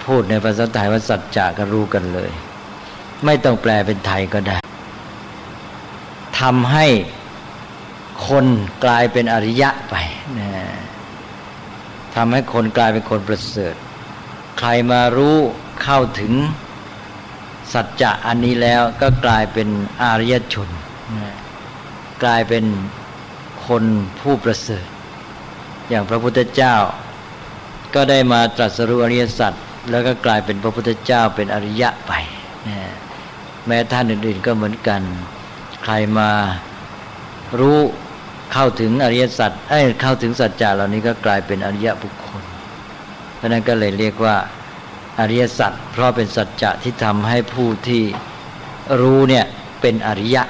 พูดในภาษาไทยว่าสัจจะก็รู้กันเลยไม่ต้องแปลเป็นไทยก็ได้ทำให้คนกลายเป็นอริยะไปนะทำให้คนกลายเป็นคนประเสริฐใครมารู้เข้าถึงสัจจะอันนี้แล้วก็กลายเป็นอริยชนนะกลายเป็นคนผู้ประเสริฐอย่างพระพุทธเจ้าก็ได้มาตรัสรู้อริยสัจแล้วก็กลายเป็นพระพุทธเจ้าเป็นอริยะไปนะแม้ท่านอื่นๆก็เหมือนกันใครมารู้เข้าถึงอริยสัจเข้าถึงสัจจะเหล่านี้ก็กลายเป็นอริยบุคคลเพราะนั้นก็เลยเรียกว่าอริยสัจเพราะเป็นสัจจะที่ทำให้ผู้ที่รู้เนี่ยเป็นอริยะ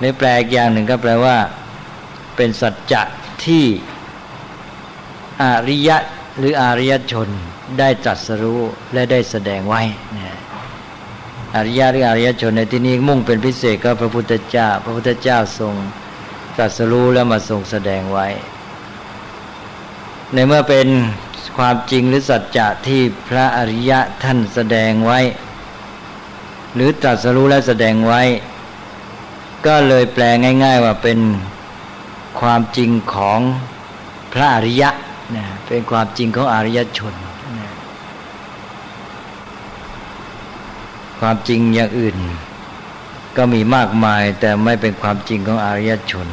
ในแปลอีกอย่างหนึ่งก็แปลว่าเป็นสัจจะที่อริยะหรืออริยชนได้ตรัสรู้และได้แสดงไว้อริยะหรืออริยชนในที่นี้มุ่งเป็นพิเศษก็พระพุทธเจ้าพระพุทธเจ้าทรงตรัสรู้แล้วมาทรงแสดงไว้ในเมื่อเป็นความจริงหรือสัจจะที่พระอริยะท่านแสดงไว้หรือตรัสรู้และแสดงไว้ก็เลยแปลง่ายๆว่าเป็นความจริงของพระอริยะนะเป็นความจริงของอริยชนนะความจริงอย่างอื่นก็มีมากมายแต่ไม่เป็นความจริงของอริยชน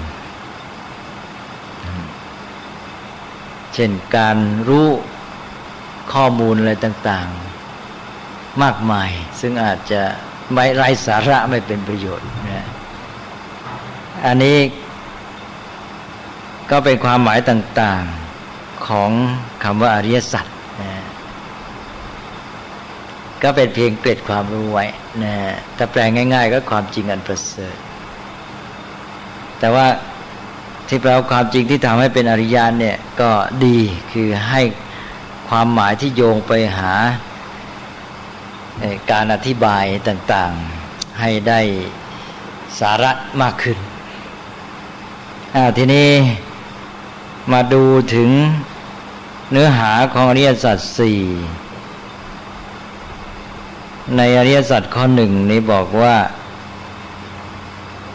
เช่นการรู้ข้อมูลอะไรต่างๆมากมายซึ่งอาจจะไม่ไร้สาระไม่เป็นประโยชน์นะอันนี้ก็เป็นความหมายต่างๆของคำว่าอริยสัจนะก็เป็นเพียงเกร็ดความรู้ไว้นะถ้าแปลง่ายๆก็ความจริงอันประเสริฐแต่ว่าที่แปลความจริงที่ทำให้เป็นอริยะเนี่ยก็ดีคือให้ความหมายที่โยงไปหาการอธิบายต่างๆให้ได้สาระมากขึ้นทีนี้มาดูถึงเนื้อหาของอริยสัจสี่ในอริยสัจข้อหนึ่งนี้บอกว่า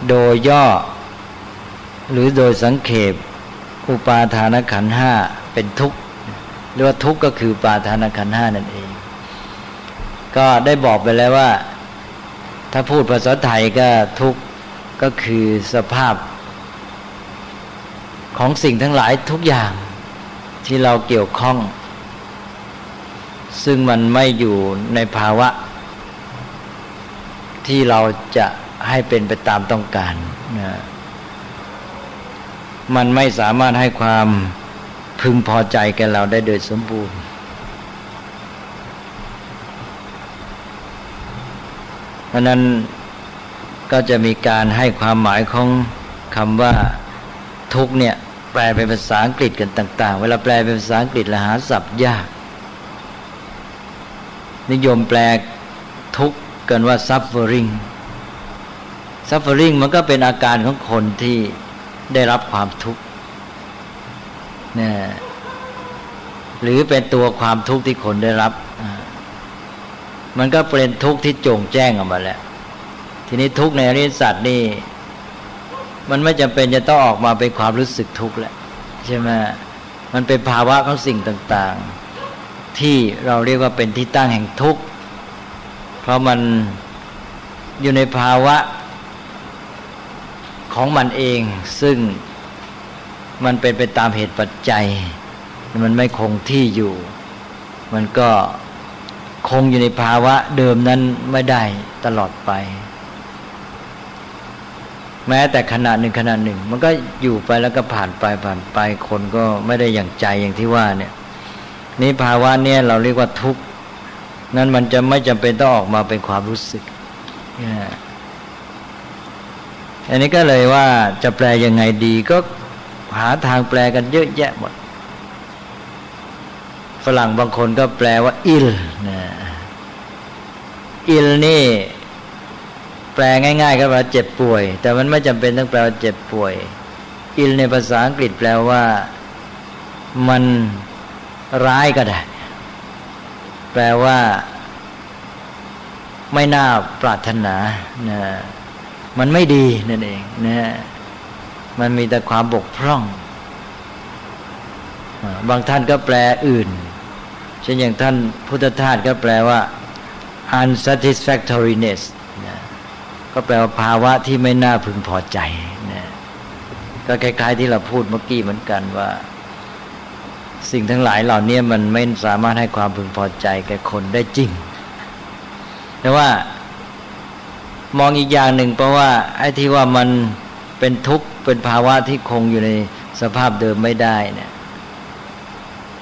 โดยย่อหรือโดยสังเขปอุปาทานขันธ์ห้าเป็นทุกข์หรือว่าทุกข์ก็คืออุปาทานขันธ์ห้านั่นเองก็ได้บอกไปแล้วว่าถ้าพูดภาษาไทยก็ทุกข์ก็คือสภาพของสิ่งทั้งหลายทุกอย่างที่เราเกี่ยวข้องซึ่งมันไม่อยู่ในภาวะที่เราจะให้เป็นไปตามต้องการนะมันไม่สามารถให้ความพึงพอใจแก่เราได้โดยสมบูรณ์เพราะนั้นก็จะมีการให้ความหมายของคำว่าทุกข์เนี่ยแปลเป็นภาษาอังกฤษกันต่างๆเวลาแปลเป็นภาษาอังกฤษแล้วหาศัพท์ยากนิยมแปลทุกข์กันว่า suffering มันก็เป็นอาการของคนที่ได้รับความทุกข์เนี่ยหรือเป็นตัวความทุกข์ที่คนได้รับมันก็เป็นทุกข์ที่โจ่งแจ้งออกมาแล้วทีนี้ทุกข์ในอริยสัจนี่มันไม่จำเป็นจะต้องออกมาเป็นความรู้สึกทุกข์แล้วใช่ไหมมันเป็นภาวะของสิ่งต่างๆที่เราเรียกว่าเป็นที่ตั้งแห่งทุกข์เพราะมันอยู่ในภาวะของมันเองซึ่งมันเป็นไปตามเหตุปัจจัยมันไม่คงที่อยู่มันก็คงอยู่ในภาวะเดิมนั้นไม่ได้ตลอดไปแม้แต่ขณะหนึ่งมันก็อยู่ไปแล้วก็ผ่านไปคนก็ไม่ได้อย่างใจอย่างที่ว่าเนี่ยนี่ภาวะเนี่ยเราเรียกว่าทุกข์นั้นมันจะไม่จำเป็นต้องออกมาเป็นความรู้สึกอันนี้ก็เลยว่าจะแปลยังไงดีก็หาทางแปลกันเยอะแยะหมดฝรั่งบางคนก็แปลว่าอิลนะอิลนี่แปลง่ายๆก็แปลว่าเจ็บป่วยแต่มันไม่จำเป็นต้องแปลว่าเจ็บป่วยอิลในภาษาอังกฤษแปลว่ามันร้ายก็ได้ แปลว่าไม่น่าปรารถนานะมันไม่ดีนั่นเองนะมันมีแต่ความบกพร่องบางท่านก็แปลอื่นเช่นอย่างท่านพุทธทาสก็แปลว่า unsatisfactoriness นะก็แปลว่าภาวะที่ไม่น่าพึงพอใจนะก็คล้ายๆที่เราพูดเมื่อกี้เหมือนกันว่าสิ่งทั้งหลายเหล่านี้มันไม่สามารถให้ความพึงพอใจแก่คนได้จริงแต่ว่ามองอีกอย่างหนึ่งเพราะว่าไอ้ที่ว่ามันเป็นทุกข์เป็นภาวะที่คงอยู่ในสภาพเดิมไม่ได้เนี่ย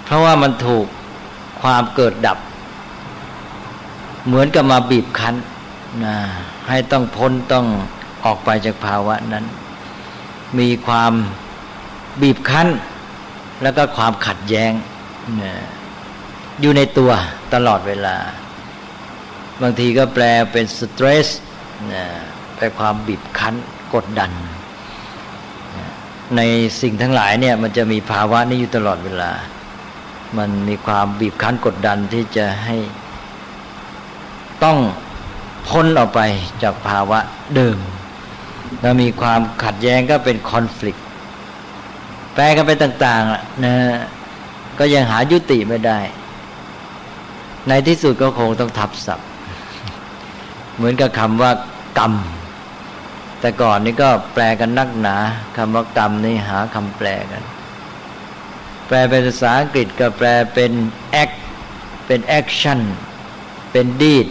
เพราะว่ามันถูกความเกิดดับเหมือนกับมาบีบคั้นนะให้ต้องพ้นต้องออกไปจากภาวะนั้นมีความบีบคั้นแล้วก็ความขัดแย้งนะอยู่ในตัวตลอดเวลาบางทีก็แปลเป็นสเตรสนะแปลความบีบคั้นกดดันนะในสิ่งทั้งหลายเนี่ยมันจะมีภาวะนี้อยู่ตลอดเวลามันมีความบีบคั้นกดดันที่จะให้ต้องพ้นออกไปจากภาวะเดิมแล้วมีความขัดแย้งก็เป็นคอนฟลิกต์แปลกันไปต่างๆนะก็ยังหายุติไม่ได้ในที่สุดก็คงต้องทับศัพท์เหมือนกับคำว่ากรรมแต่ก่อนนี่ก็แปลกันนักหนาคำว่ากรรมนี่หาคำแปลกันแปลเป็นภาษาอังกฤษก็แปลเป็น act เป็น action เป็น deed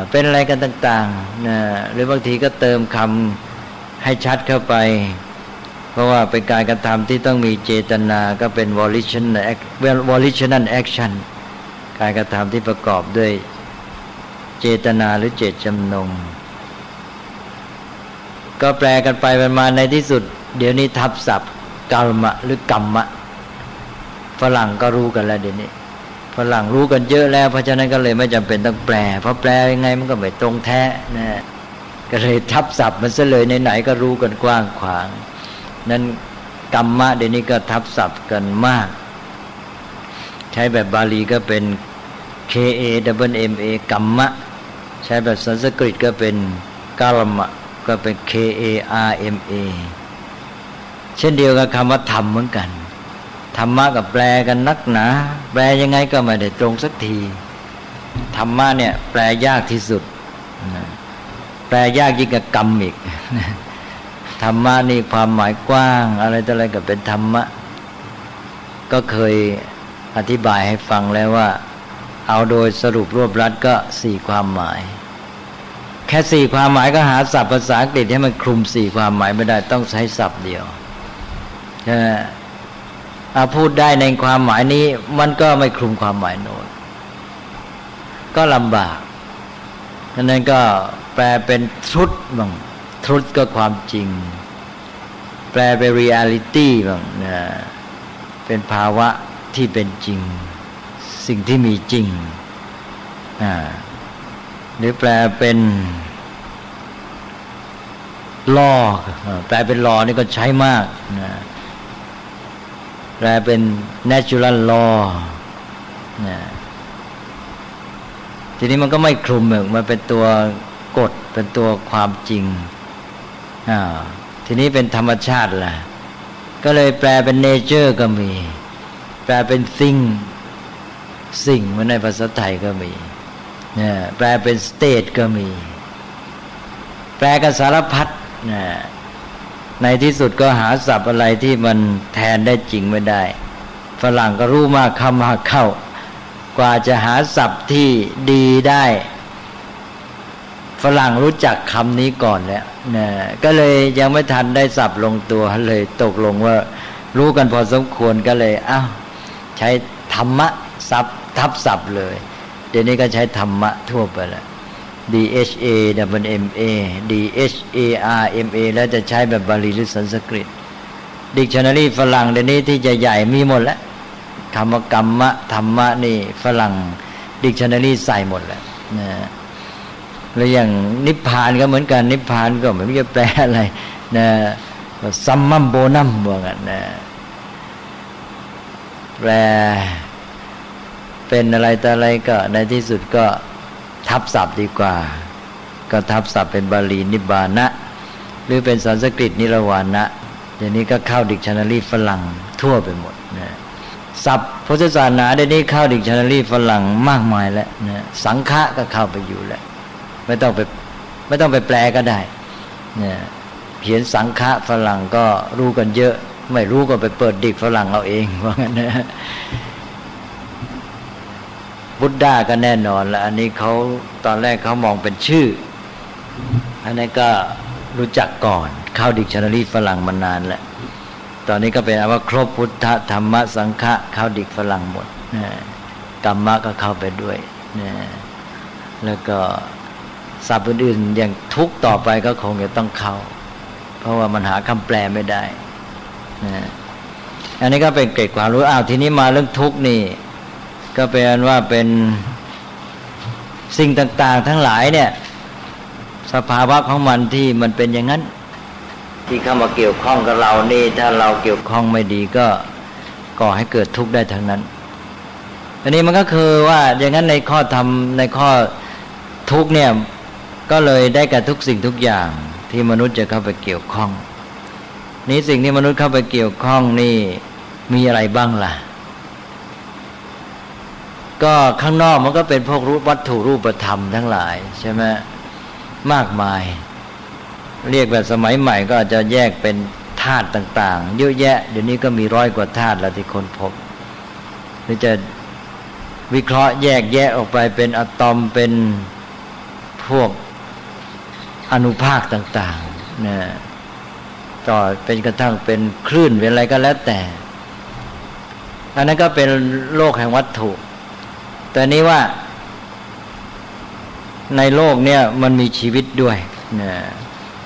เป็นอะไรกันต่างๆนะหรือบางทีก็เติมคำให้ชัดเข้าไปเพราะว่าเป็นการกระทำที่ต้องมีเจตนาก็เป็น volitional action การกระทำที่ประกอบด้วยเจตนาหรือเจตจำนงก็แปลกันไปมาในที่สุดเดี๋ยวนี้ทับศัพท์กรรมะหรือกรรมะฝรั่งก็รู้กันแล้วเดี๋ยวนี้ฝรั่งรู้กันเยอะแล้วเพราะฉะนั้นก็เลยไม่จำเป็นต้องแปลเพราะแปลยังไงมันก็ไม่ตรงแท้นะก็เลยทับศัพท์มันซะเลยไหนๆก็รู้กันกว้างขวางนั้นกรรมะเดี๋ยวนี้ก็ทับศัพท์กันมากใช้แบบบาลีก็เป็น KAMMA กรรมะใช้แบบสันสกฤตก็เป็นกรมะก็เป็น KARMA เช่นเดียวกับคำว่าธรรมเหมือนกันธรรมะกับแปลกันนักหนาแปลยังไงก็ไม่ได้ตรงสักทีธรรมะเนี่ยแปลยากที่สุดแปลยากยิ่งกว่ากรรมอีกธรรมะนี่ความหมายกว้างอะไรต่ออะไรก็เป็นธรรมะก็เคยอธิบายให้ฟังแล้วว่าเอาโดยสรุปรวบรัดก็4ความหมายแค่4ความหมายก็หาศัพท์ภาษาอังกฤษให้มันคลุม4ความหมายไม่ได้ต้องใช้ศัพท์เดียวพูดได้ในความหมายนี้มันก็ไม่คลุมความหมายโน้นก็ลำบากดังนั้นก็แปลเป็นtruthบ้างtruthก็ความจริงแปลเป็น reality บ้างนะเป็นภาวะที่เป็นจริงสิ่งที่มีจริงหรือแปลเป็น law แปลเป็น law นี่ก็ใช้มากนะแปลเป็น natural law นะทีนี้มันก็ไม่คลุมมันเป็นตัวกฎเป็นตัวความจริงทีนี้เป็นธรรมชาติล่ะก็เลยแปลเป็น nature ก็มีแปลเป็น thing สิ่งมันในภาษาไทยก็มีแปลเป็น state ก็มีแปลกันสารพัดในที่สุดก็หาศัพท์อะไรที่มันแทนได้จริงไม่ได้ฝรั่งก็รู้มากเข้ากว่าจะหาศัพท์ที่ดีได้ฝรั่งรู้จักคำนี้ก่อนแล้วก็เลยยังไม่ทันได้ศัพท์ลงตัวเลยตกลงว่ารู้กันพอสมควรก็เลยใช้ธรรมะทับศัพท์เลยเดี๋ยวนี้ก็ใช้ธรรมะทั่วไปแล้ว DHAMMA DHARMA แล้วจะใช้แบบบาลีหรือสันสกฤต Dictionary ฝรั่งเดี๋ยวนี้ที่จะใหญ่มีหมดแล้วคำว่ากรรมะธรรมะนี่ฝรั่ง Dictionary ใส่หมดแล้วนะแล้วอย่างนิพพานก็เหมือนกันนิพพานก็ไม่รู้จะแปลอะไรนะซัมมัมโบนัมว่างั้นนะแปล เป็นอะไรแต่อะไรก็ในที่สุดก็ทับศัพท์ดีกว่าก็ทับศัพท์เป็นบาลีนิบานะหรือเป็นสันสกฤตนิรวานะเดี๋ยวนี้ก็เข้าดิกชันนารีฝรั่งทั่วไปหมดนะศัพท์พุทธศาสนาเดี๋ยวนี้เข้าดิกชันนารีฝรั่งมากมายแล้วนะสังฆะก็เข้าไปอยู่แล้วไม่ต้องไปแปลก็ได้นะเขียนสังฆะฝรั่งก็รู้กันเยอะไม่รู้ก็ไปเปิดดิกฝรั่งเอาเองว่างั้นนะบุตดาก็แน่นอนแล้วอันนี้เขาตอนแรกเขามองเป็นชื่ออันนี้ก็รู้จักก่อนเข้าดิกชันนารีฝรั่งมานานแล้วตอนนี้ก็เป็นว่าครบพุทธธรรมสังฆะเข้าดิกฝรั่งหมดนะกรรมะก็เข้าไปด้วยนะแล้วก็ศัพท์อื่นๆอย่างทุกข์ต่อไปก็คงจะต้องเข้าเพราะว่ามันหาคำแปลไม่ได้นะอันนี้ก็เป็นเกร็ดความรู้ทีนี้มาเรื่องทุกข์นี่ก็เป็นว่าเป็นสิ่งต่างๆทั้งหลายเนี่ยสภาวะของมันที่มันเป็นอย่างนั้นที่เข้ามาเกี่ยวข้องกับเรานี่ถ้าเราเกี่ยวข้องไม่ดีก็ก่อให้เกิดทุกข์ได้ทั้งนั้นอันนี้มันก็คือว่าอย่างนั้นในข้อธรรมในข้อทุกข์เนี่ยก็เลยได้กับทุกสิ่งทุกอย่างที่มนุษย์จะเข้าไปเกี่ยวข้องนี้สิ่งที่มนุษย์เข้าไปเกี่ยวข้องนี่มีอะไรบ้างล่ะก็ข้างนอกมันก็เป็นพวกวัตถุรูปธรรมทั้งหลายใช่ไหมมากมายเรียกแบบสมัยใหม่ก็อาจจะแยกเป็นธาตุต่างๆเยอะแยะเดี๋ยวนี้ก็มี100 กว่าธาตุแล้วที่คนพบหรือจะวิเคราะห์แยกแยะออกไปเป็นอะตอมเป็นพวกอนุภาคต่างๆนะต่อเป็นกระทั่งเป็นคลื่นเป็นอะไรก็แล้วแต่อันนั้นก็เป็นโลกแห่งวัตถุแต่นี้ว่าในโลกเนี่ยมันมีชีวิตด้วยนะ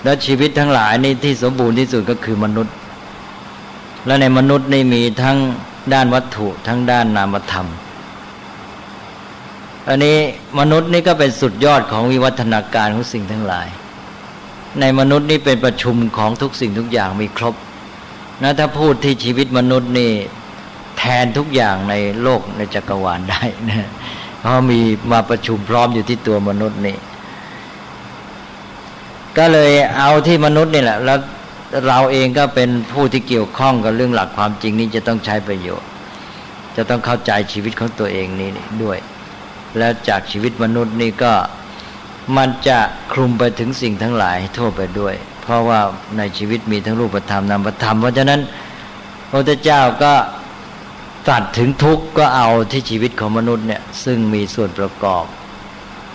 แล้วชีวิตทั้งหลายนี่ที่สมบูรณ์ที่สุดก็คือมนุษย์และในมนุษย์นี่มีทั้งด้านวัตถุทั้งด้านนามธรรมอันนี้มนุษย์นี่ก็เป็นสุดยอดของวิวัฒนาการของสิ่งทั้งหลายในมนุษย์นี่เป็นประชุมของทุกสิ่งทุกอย่างมีครบนะถ้าพูดที่ชีวิตมนุษย์นี่แทนทุกอย่างในโลกในจักรวาลได้นะเพราะมีมาประชุมพร้อมอยู่ที่ตัวมนุษย์นี่ก็เลยเอาที่มนุษย์นี่แหละแล้วเราเองก็เป็นผู้ที่เกี่ยวข้องกับเรื่องหลักความจริงนี้จะต้องใช้ประโยชน์จะต้องเข้าใจชีวิตของตัวเองนี้ด้วยแล้วจากชีวิตมนุษย์นี่ก็มันจะคลุมไปถึงสิ่งทั้งหลายทั่วไปด้วยเพราะว่าในชีวิตมีทั้งรูปธรรมนามธรรมเพราะฉะนั้นพระพุทธเจ้าก็ตรัสถึงทุกข์ก็เอาที่ชีวิตของมนุษย์เนี่ยซึ่งมีส่วนประกอบ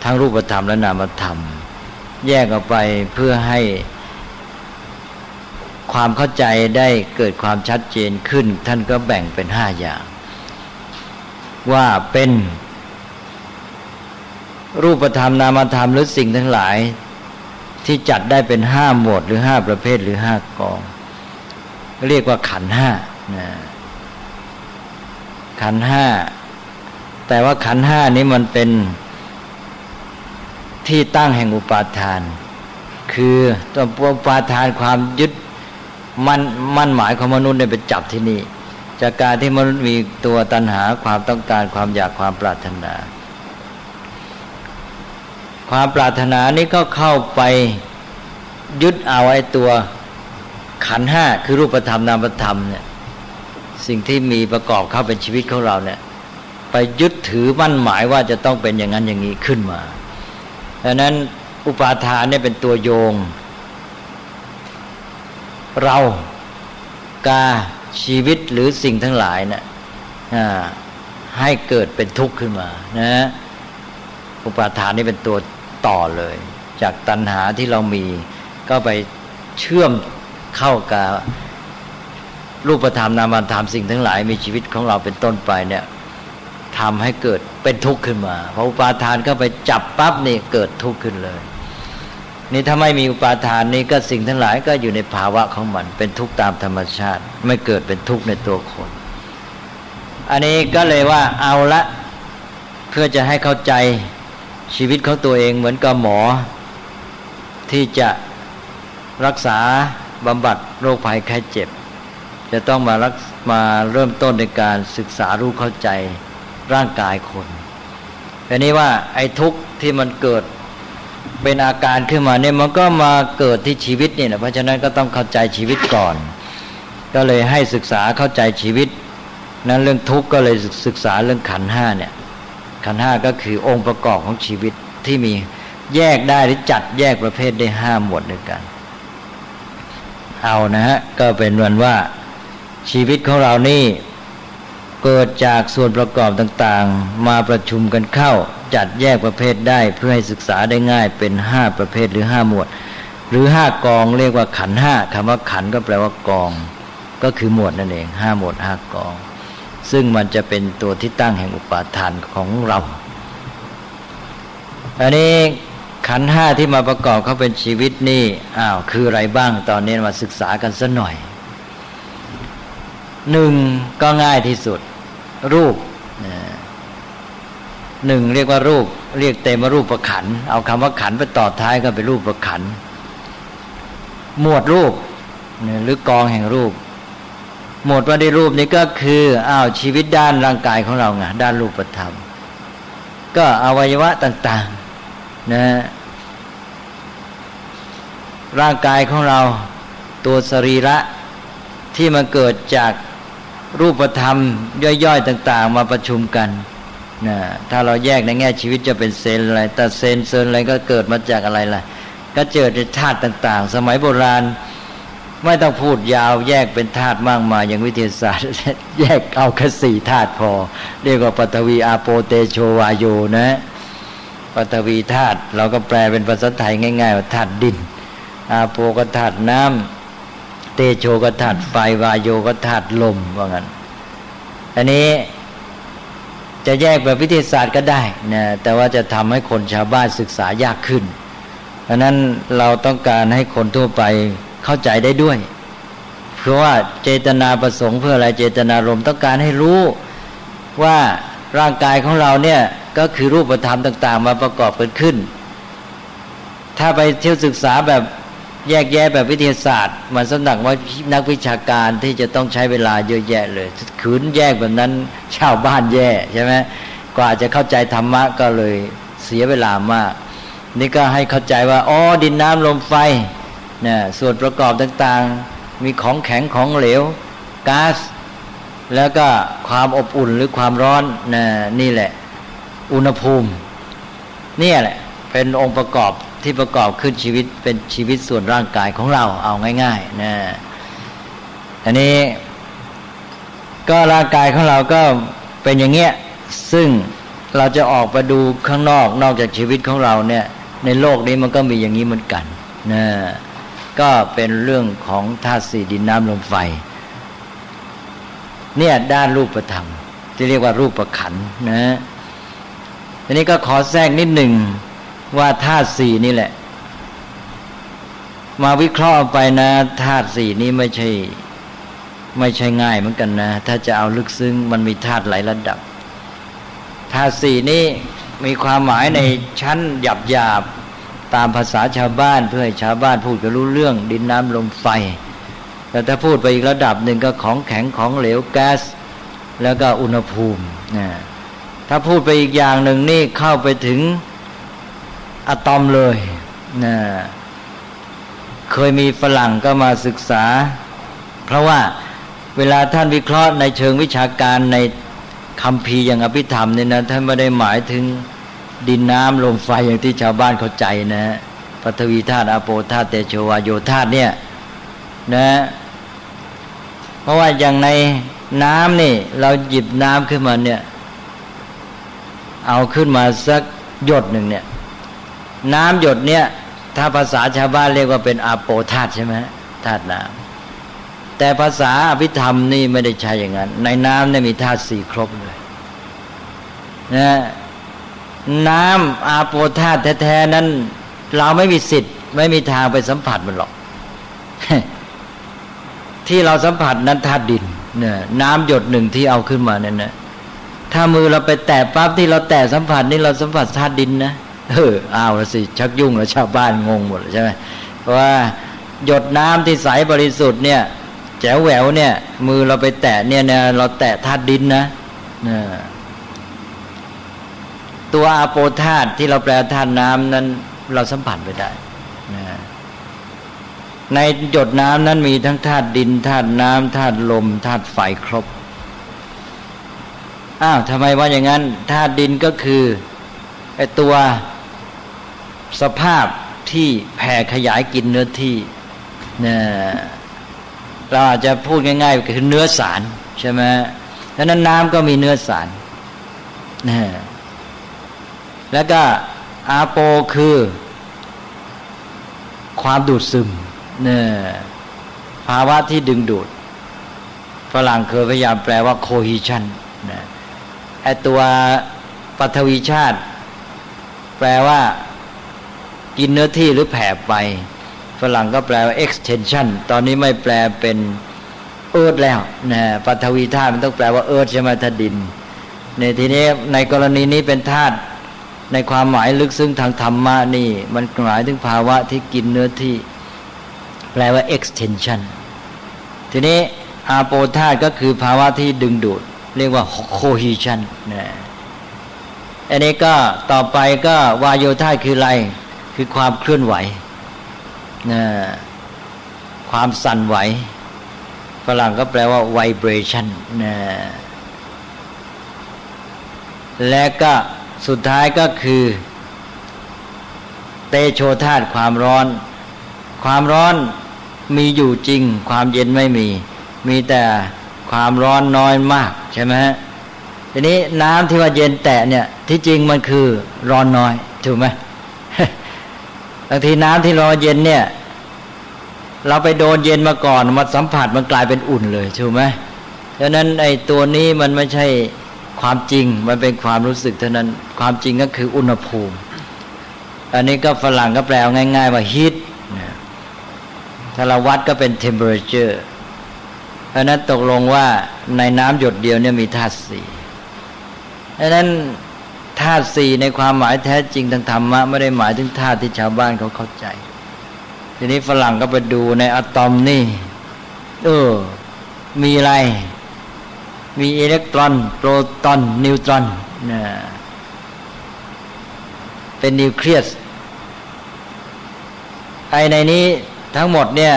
ทั้งรูปธรรมและนามธรรมแยกออกไปเพื่อให้ความเข้าใจได้เกิดความชัดเจนขึ้นท่านก็แบ่งเป็น5อย่างว่าเป็นรูปธรรมนามธรรมหรือสิ่งทั้งหลายที่จัดได้เป็น5หมวดหรือ5ประเภทหรือ5กองเรียกว่าขันธ์5นะขันธ์5แต่ว่าขันธ์5นี้มันเป็นที่ตั้งแห่งอุปาทานคือตัวอุปาทานความยึดมั่นหมายของมนุษย์เนี่ยไปจับที่นี่จากการที่มนุษย์มีตัวตัณหาความต้องการความอยากความปรารถนาความปรารถนานี้ก็เข้าไปยึดเอาไอ้ตัวขันธ์5คือรูปธรรมนามธรรมเนี่ยสิ่งที่มีประกอบเข้าเป็นชีวิตของเราเนี่ยไปยึดถือมั่นหมายว่าจะต้องเป็นอย่างนั้นอย่างนี้ขึ้นมาดังนั้นอุปาทานเนี่ยเป็นตัวโยงเรากาชีวิตหรือสิ่งทั้งหลายเนี่ยให้เกิดเป็นทุกข์ขึ้นมานะอุปาทานนี่เป็นตัวต่อเลยจากตัณหาที่เรามีก็ไปเชื่อมเข้ากับรูปธรรมนามธรรมสิ่งทั้งหลายมีชีวิตของเราเป็นต้นไปเนี่ยทำให้เกิดเป็นทุกข์ขึ้นมาพออุปาทานก็ไปจับปั๊บนี่เกิดทุกข์ขึ้นเลยนี่ถ้าไม่มีอุปาทานนี่ก็สิ่งทั้งหลายก็อยู่ในภาวะของมันเป็นทุกข์ตามธรรมชาติไม่เกิดเป็นทุกข์ในตัวคนอันนี้ก็เลยว่าเอาละเพื่อจะให้เข้าใจชีวิตของตัวเองเหมือนกับหมอที่จะรักษาบำบัดโรคภัยไข้เจ็บจะต้องมาเริ่มต้นในการศึกษารู้เข้าใจ ร่างกายคนแต่นี้ว่าไอ้ทุกข์ที่มันเกิดเป็นอาการขึ้นมาเนี่ยมันก็มาเกิดที่ชีวิตนี่แหละเพราะฉะนั้นก็ต้องเข้าใจชีวิตก่อนก็เลยให้ศึกษาเข้าใจชีวิตนั้นเรื่องทุกข์ก็เลยศึกษาเรื่องขันธ์ห้าเนี่ยขันธ์ห้าก็คือองค์ประกอบของชีวิตที่มีแยกได้หรือจัดแยกประเภทได้5หมวดด้วยกันเอานะฮะก็เป็นว่าชีวิตของเรานี่เกิดจากส่วนประกอบต่างๆมาประชุมกันเข้าจัดแยกประเภทได้เพื่อให้ศึกษาได้ง่ายเป็น5ประเภทหรือ5หมวดหรือ5กองเรียกว่าขันธ์ห้าคำว่าขันธ์ก็แปลว่ากองก็คือหมวดนั่นเอง5หมวด5กองซึ่งมันจะเป็นตัวที่ตั้งแห่งอุปาทานของเราอันนี้ขันธ์ห้าที่มาประกอบเขาเป็นชีวิตนี่คืออะไรบ้างตอนนี้มาศึกษากันสักหน่อย1ก็ง่ายที่สุดรูป1เรียกว่ารูปเรียกเต็มว่ารูปประขันธ์เอาคำว่าขันธ์ไปต่อท้ายก็เป็นรูปประขันธ์หมวดรูปหรือกองแห่งรูปหมวดว่าได้รูปนี้ก็คือชีวิตด้านร่างกายของเราไงด้านรูปธรรมก็อวัยวะต่างๆนะร่างกายของเราตัวสรีระที่มันเกิดจากรูปธรรมย่อยๆต่างๆมาประชุมกันนะถ้าเราแยกในแง่ชีวิตจะเป็นเซลล์อะไรแต่เซลล์อะไรก็เกิดมาจากอะไรล่ะก็เกิดจากธาตุต่างๆสมัยโบราณไม่ต้องพูดยาวแยกเป็นธาตุมากมายอย่างวิทยาศาสตร์ แยกเอาแค่4ธาตุพอเรียกว่าปฐวีอาโปเตโชวาโยนะปฐวีธาตุเราก็แปลเป็นภาษาไทยง่ายๆว่าธาตุดินอาโปก็ธาตุน้ำเตโชก็ธาตุไฟวาโยก็ธาตุลมว่างั้นอันนี้จะแยกแบบวิทยาศาสตร์ก็ได้นะแต่ว่าจะทำให้คนชาวบ้านศึกษายากขึ้นเพราะนั้นเราต้องการให้คนทั่วไปเข้าใจได้ด้วยเพราะว่าเจตนาประสงค์เพื่ออะไรเจตนารมณ์ต้องการให้รู้ว่าร่างกายของเราเนี่ยก็คือรูปธรรมต่างๆมาประกอบกันขึ้นถ้าไปเที่ยวศึกษาแบบแยกแยะแบบวิทยาศาสตร์มันสำนักว่านักวิชาการที่จะต้องใช้เวลาเยอะแยะเลยขืนแยกแบบนั้นชาวบ้านแย่ใช่ไหมกว่าจะเข้าใจธรรมะก็เลยเสียเวลามากนี่ก็ให้เข้าใจว่าดินน้ำลมไฟส่วนประกอบต่างๆมีของแข็งของเหลวก๊าซแล้วก็ความอบอุ่นหรือความร้อนนี่แหละอุณหภูมินี่แหละเป็นองค์ประกอบที่ประกอบขึ้นชีวิตเป็นชีวิตส่วนร่างกายของเราเอาง่ายๆอันนี้ก็ร่างกายของเราก็เป็นอย่างเงี้ยซึ่งเราจะออกไปดูข้างนอกจากชีวิตของเราเนี่ยในโลกนี้มันก็มีอย่างนี้เหมือนกันก็เป็นเรื่องของธาตุสี่ดินน้ำลมไฟเนี่ยด้านรูปธรรมที่เรียกว่ารูปขันธ์ทีนี้ก็ขอแทรกนิดหนึ่งว่าธาตุสี่นี่แหละมาวิเคราะห์ไปนะธาตุสี่นี้ไม่ใช่ง่ายเหมือนกันนะถ้าจะเอาลึกซึ้งมันมีธาตุหลายระดับธาตุสี่นี้มีความหมายในชั้นหยาบตามภาษาชาวบ้านเพื่อให้ชาวบ้านพูดกันรู้เรื่องดินน้ำลมไฟแต่ถ้าพูดไปอีกระดับหนึ่งก็ของแข็งของเหลวแก๊สแล้วก็อุณหภูมิถ้าพูดไปอีกอย่างหนึ่งนี่เข้าไปถึงอะตอมเลยเคยมีฝรั่งก็มาศึกษาเพราะว่าเวลาท่านวิเคราะห์ในเชิงวิชาการในคัมภีร์อย่างอภิธรรมเนี่ยนะท่านไม่ได้หมายถึงดินน้ำลมไฟอย่างที่ชาวบ้านเข้าใจนะปฐวีธาตุอาโปธาตุเตโชวาโยธาตุเนี่ยเพราะว่าอย่างในน้ำนี่เราหยิบน้ำขึ้นมาเนี่ยเอาขึ้นมาสักหยดหนึ่งเนี่ยน้ำหยดเนี่ยถ้าภาษาชาวบ้านเรียกว่าเป็นอาโปธาตุใช่ไหมธาตุน้ำแต่ภาษาอภิธรรมนี่ไม่ได้ใช้อย่างนั้นในน้ำเนี่ยมีธาตุสี่ครบเลยน้ำอาโปธาตุแท้ๆนั้นเราไม่มีสิทธิ์ไม่มีทางไปสัมผัสมันหรอก ที่เราสัมผัสนั้นธาตุดินน้ำหยดหนึ่งที่เอาขึ้นมานั่นนะถ้ามือเราไปแตะปั๊บที่เราแตะสัมผัสนี่เราสัมผัสธาตุดินนะเอาละสิชักยุ่งแล้วชาวบ้านงงหมดใช่ไหมเพราะว่าหยดน้ำที่ใสบริสุทธิ์เนี่ยแจ๋วแหววเนี่ยมือเราไปแตะเนี่ยเราแตะธาตุดินนะ ตัวอาโปธาตุที่เราแปลธาตุน้ำนั้นเราสัมผัสไปได้นะในหยดน้ำนั้นมีทั้งธาตุดินธาตุน้ำธาตุลมธาตุไฟครบทำไมว่าอย่างนั้นธาตุดินก็คือไอ้ตัวสภาพที่แผ่ขยายกินเนื้อที่นะเราอาจจะพูดง่ายๆคือเนื้อสารใช่ไหมดังนั้นน้ำก็มีเนื้อสารนะแล้วก็อาโปคือความดูดซึมเนี่ยภาวะที่ดึงดูดฝรั่งเคยพยายามแปลว่า cohesion นะไอตัวปฐวีชาติแปลว่ากินเนื้อที่หรือแผ่ไปฝรั่งก็แปลว่า extension ตอนนี้ไม่แปลเป็นเอิร์ธแล้วนะปฐวีธาตุมันต้องแปลว่าเอิร์ธใช่ไหมธาตุดินในทีนี้ในกรณีนี้เป็นธาตุในความหมายลึกซึ้งทางธรรมะนี่มันหมายถึงภาวะที่กินเนื้อที่แปลว่า extension ทีนี้อาโปธาตุก็คือภาวะที่ดึงดูดเรียกว่า cohesion นะอันนี้ก็ต่อไปก็วายโยธาตุคืออะไรคือความเคลื่อนไหวนะความสั่นไหวฝรั่งก็แปลว่า vibration นะและก็สุดท้ายก็คือเตโชธาตุความร้อนความร้อนมีอยู่จริงความเย็นไม่มีแต่ความร้อนน้อยมากใช่ไหมฮะทีนี้น้ำที่ว่าเย็นแตะเนี่ยที่จริงมันคือร้อนน้อยถูกไหม บางทีน้ำที่ร้อนเย็นเนี่ยเราไปโดนเย็นมาก่อนมาสัมผัสมันกลายเป็นอุ่นเลยถูกไหมดังนั้นไอ้ตัวนี้มันไม่ใช่ความจริงมันเป็นความรู้สึกเท่านั้นความจริงก็คืออุณหภูมิอันนี้ก็ฝรั่งก็แปลง่ายๆว่า heat ถ้าเราวัดก็เป็น temperature เพราะนั้นตกลงว่าในน้ำหยดเดียวเนี่ยมีธาตุสี่ดังนั้นธาตุสี่ในความหมายแท้จริงทางธรรมะไม่ได้หมายถึงธาตุที่ชาวบ้านเขาเข้าใจทีนี้ฝรั่งก็ไปดูในอะตอมนี่มีอะไรมีอิเล็กตรอนโปรตอนนิวตรอนนะเป็นนิวเคลียสไอในนี้ทั้งหมดเนี่ย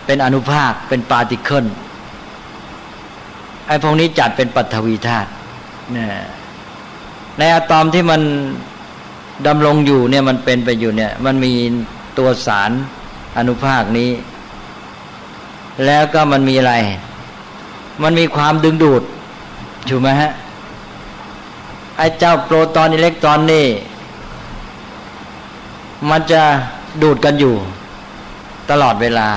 เป็นอนุภาคเป็นปาร์ติเคิลไอพวกนี้จัดเป็นปฐวีธาตุนะในอะตอมที่มันดำรงอยู่เนี่ยมันเป็นไปอยู่เนี่ยมันมีตัวสารอนุภาคนี้แล้วก็มันมีอะไรมันมีความดึงดูดถูกไหมฮะไอ้เจ้าโปรตอนอิเล็กตรอนนี่มันจะดูดกันอยู่ตลอดเวลา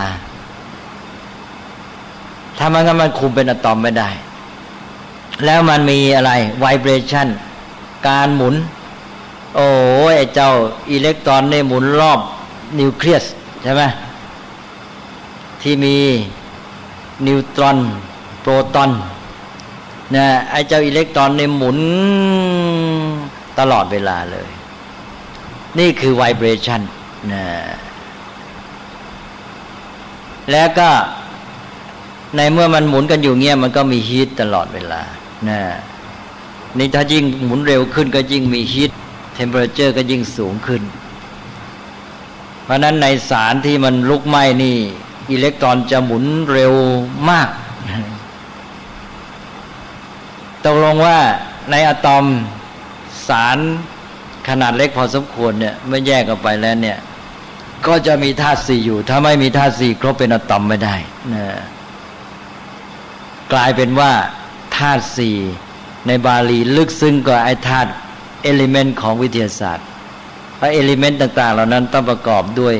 ถ้ามันงั้นมันคุมเป็นอะตอมไม่ได้แล้วมันมีอะไรไวเบรชั่นการหมุนโอ้ยไอ้เจ้าอิเล็กตรอนนี่หมุนรอบนิวเคลียสใช่ไหมที่มีนิวตรอนโปรตอนนะไอ้เจ้าอิเล็กตรอนนี่หมุนตลอดเวลาเลยนี่คือไวเบรชั่นนะแล้วก็ในเมื่อมันหมุนกันอยู่เงี้ยมันก็มีฮีทตลอดเวลานะนี่ถ้ายิ่งหมุนเร็วขึ้นก็ยิ่งมีฮีทเทมเพอเรเจอร์ก็ยิ่งสูงขึ้นเพราะนั้นในสารที่มันลุกไหม้นี่อิเล็กตรอนจะหมุนเร็วมากตกลงว่าในอะตอมสารขนาดเล็กพอสมควรเนี่ยไม่แยกออกไปแล้วเนี่ยก็จะมีธาตุสี่อยู่ถ้าไม่มีธาตุสี่ครบเป็นอะตอมไม่ได้นะกลายเป็นว่าธาตุสี่ในบาลีลึกซึ้งกว่าไอ้ธาตุเอลิเมนต์ของวิทยาศาสตร์เพราะเอลิเมนต์ต่างๆเหล่านั้นต้องประกอบด้วย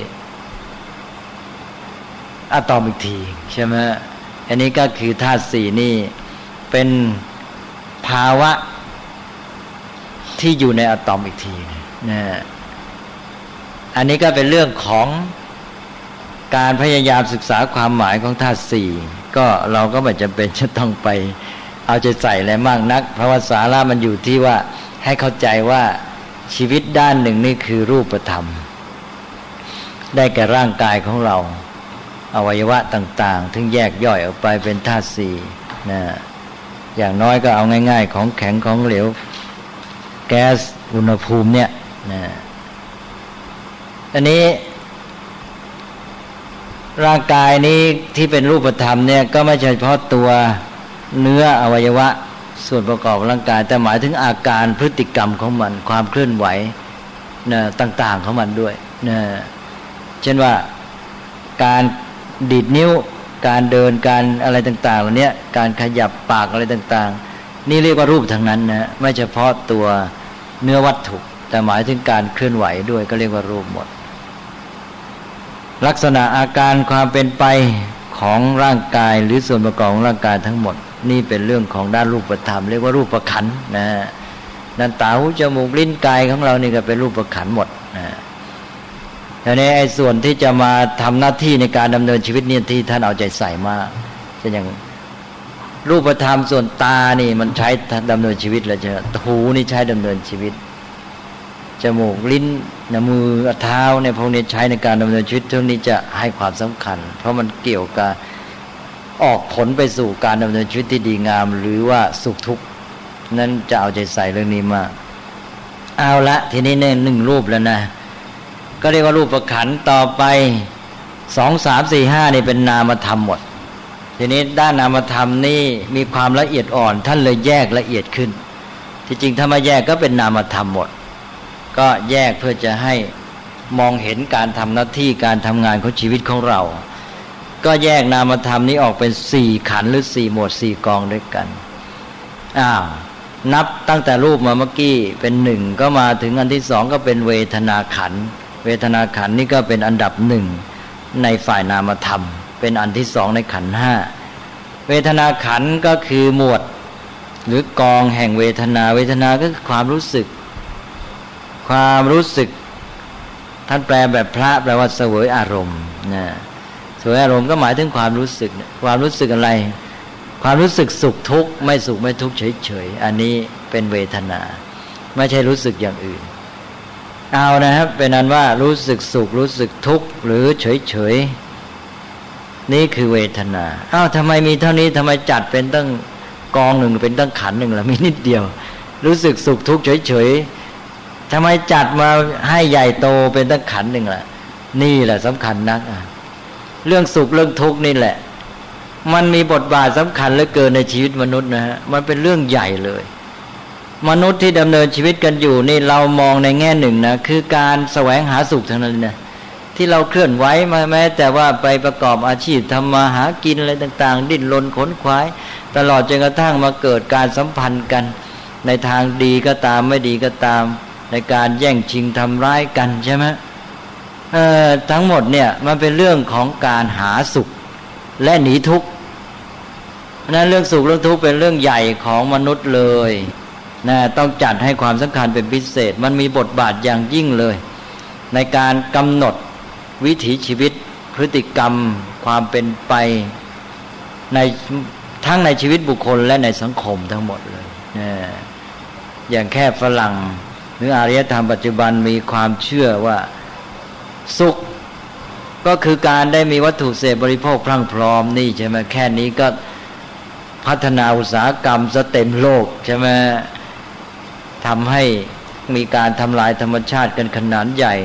อะตอมอีกทีใช่ไหมอันนี้ก็คือธาตุสี่นี่เป็นภาวะที่อยู่ในอะตอมอีกทีนะอันนี้ก็เป็นเรื่องของการพยายามศึกษาความหมายของธาตุสี่ก็เราก็ไม่จำเป็นจะต้องไปเอาใจใส่อะไรมากนักเพราะว่าสาระมันอยู่ที่ว่าให้เข้าใจว่าชีวิตด้านหนึ่งนี่คือรูปธรรมได้แก่ร่างกายของเราอวัยวะต่างๆถึงแยกย่อยออกไปเป็นธาตุสี่นะอย่างน้อยก็เอาง่ายๆของแข็งของเหลวแก๊ส อุณหภูมิเนี่ยนะอันนี้ร่างกายนี้ที่เป็นรูปธรรมเนี่ยก็ไม่ใช่เฉพาะตัวเนื้ออวัยวะส่วนประกอบร่างกายแต่หมายถึงอาการพฤติกรรมของมันความเคลื่อนไหวนะต่างๆของมันด้วยนะเช่นว่าการดีดนิ้วการเดินการอะไรต่างๆเหล่านี้การขยับปากอะไรต่างๆนี่เรียกว่ารูปทั้งนั้นนะไม่เฉพาะตัวเนื้อวัตถุแต่หมายถึงการเคลื่อนไหวด้วยก็เรียกว่ารูปหมดลักษณะอาการความเป็นไปของร่างกายหรือส่วนประกอบของร่างกายทั้งหมดนี่เป็นเรื่องของด้านรูปธรรมเรียกว่ารูปขันธ์นะนั่นตาหูจมูกลิ้นกายของเรานี่ก็เป็นรูปขันธ์หมดนะทีนี้ไอ้ส่วนที่จะมาทำหน้าที่ในการดำเนินชีวิตนี่ที่ท่านเอาใจใส่มากเช่นอย่างรูปธรรมส่วนตานี่มันใช้ดำเนินชีวิตแล้วใช่ไหมหูนี่ใช้ดำเนินชีวิตจมูกลิ้นมือเท้าเนี่ยพวกนี้ใช้ในการดำเนินชีวิตพวกนี้จะให้ความสำคัญเพราะมันเกี่ยวกับออกผลไปสู่การดำเนินชีวิตที่ดีงามหรือว่าสุขทุกข์นั้นจะเอาใจใส่เรื่องนี้มากเอาละทีนี้เนี่ยหนึ่งรูปแล้วนะก็เรียกว่ารูปขันธ์ต่อไป2 3 4 5นี่เป็นนามธรรมหมดทีนี้ด้านนามธรรมนี่มีความละเอียดอ่อนท่านเลยแยกละเอียดขึ้นที่จริงถ้ามาแยกก็เป็นนามธรรมหมดก็แยกเพื่อจะให้มองเห็นการทำหน้าที่การทำงานของชีวิตของเราก็แยกนามธรรมนี้ออกเป็น4ขันธ์หรือ4หมวด4กองด้วยกันนับตั้งแต่รูปมาเมื่อกี้เป็น1ก็มาถึงอันที่2ก็เป็นเวทนาขันธ์เวทนาขันธ์นี่ก็เป็นอันดับ1ในฝ่ายนามธรรมเป็นอันที่2ในขันธ์5เวทนาขันธ์ก็คือหมวดหรือกองแห่งเวทนาเวทนาก็คือความรู้สึกท่านแปลแบบพระแปลว่าเสวยอารมณ์นะเสวยอารมณ์ก็หมายถึงความรู้สึกความรู้สึกอะไรความรู้สึกสุขทุกข์ไม่สุขไม่ทุกข์เฉยๆอันนี้เป็นเวทนาไม่ใช่รู้สึกอย่างอื่นเอานะครับเป็นนั้นว่ารู้สึกสุขรู้สึกทุกข์หรือเฉยๆนี่คือเวทนาทำไมมีเท่านี้ทำไมจัดเป็นตั้งกองหนึ่งเป็นตั้งขันหนึ่งล่ะมีนิดเดียวรู้สึกสุขทุกข์เฉยๆทำไมจัดมาให้ใหญ่โตเป็นตั้งขันหนึ่งล่ะนี่แหละสำคัญนักเรื่องสุขเรื่องทุกข์นี่แหละมันมีบทบาทสำคัญเหลือเกินในชีวิตมนุษย์นะฮะมันเป็นเรื่องใหญ่เลยมนุษย์ที่ดำเนินชีวิตกันอยู่นี่เรามองในแง่หนึ่งนะคือการแสวงหาสุขเท่านั้นนะที่เราเคลื่อนไหวมาแม้แต่ว่าไปประกอบอาชีพทำมาหากินอะไรต่างๆดิ้นรนขนขวายตลอดจนกระทั่งมาเกิดการสัมพันธ์กันในทางดีก็ตามไม่ดีก็ตามในการแย่งชิงทำร้ายกันใช่ไหมทั้งหมดเนี่ยมันเป็นเรื่องของการหาสุขและหนีทุกข์นั้นเรื่องสุขเรื่องทุกข์เป็นเรื่องใหญ่ของมนุษย์เลยนะต้องจัดให้ความสำคัญเป็นพิเศษมันมีบทบาทอย่างยิ่งเลยในการกำหนดวิถีชีวิตพฤติกรรมความเป็นไปในทั้งในชีวิตบุคคลและในสังคมทั้งหมดเลยนะอย่างแค่ฝรั่งหรืออารยธรรมปัจจุบันมีความเชื่อว่าสุขก็คือการได้มีวัตถุเสพบริโภคพรั่งพร้อมนี่ใช่ไหมแค่นี้ก็พัฒนาอุตสาหกรรมซะเต็มโลกใช่ไหมทำให้มีการทำลายธรรมชาติกันขนาดใหญ่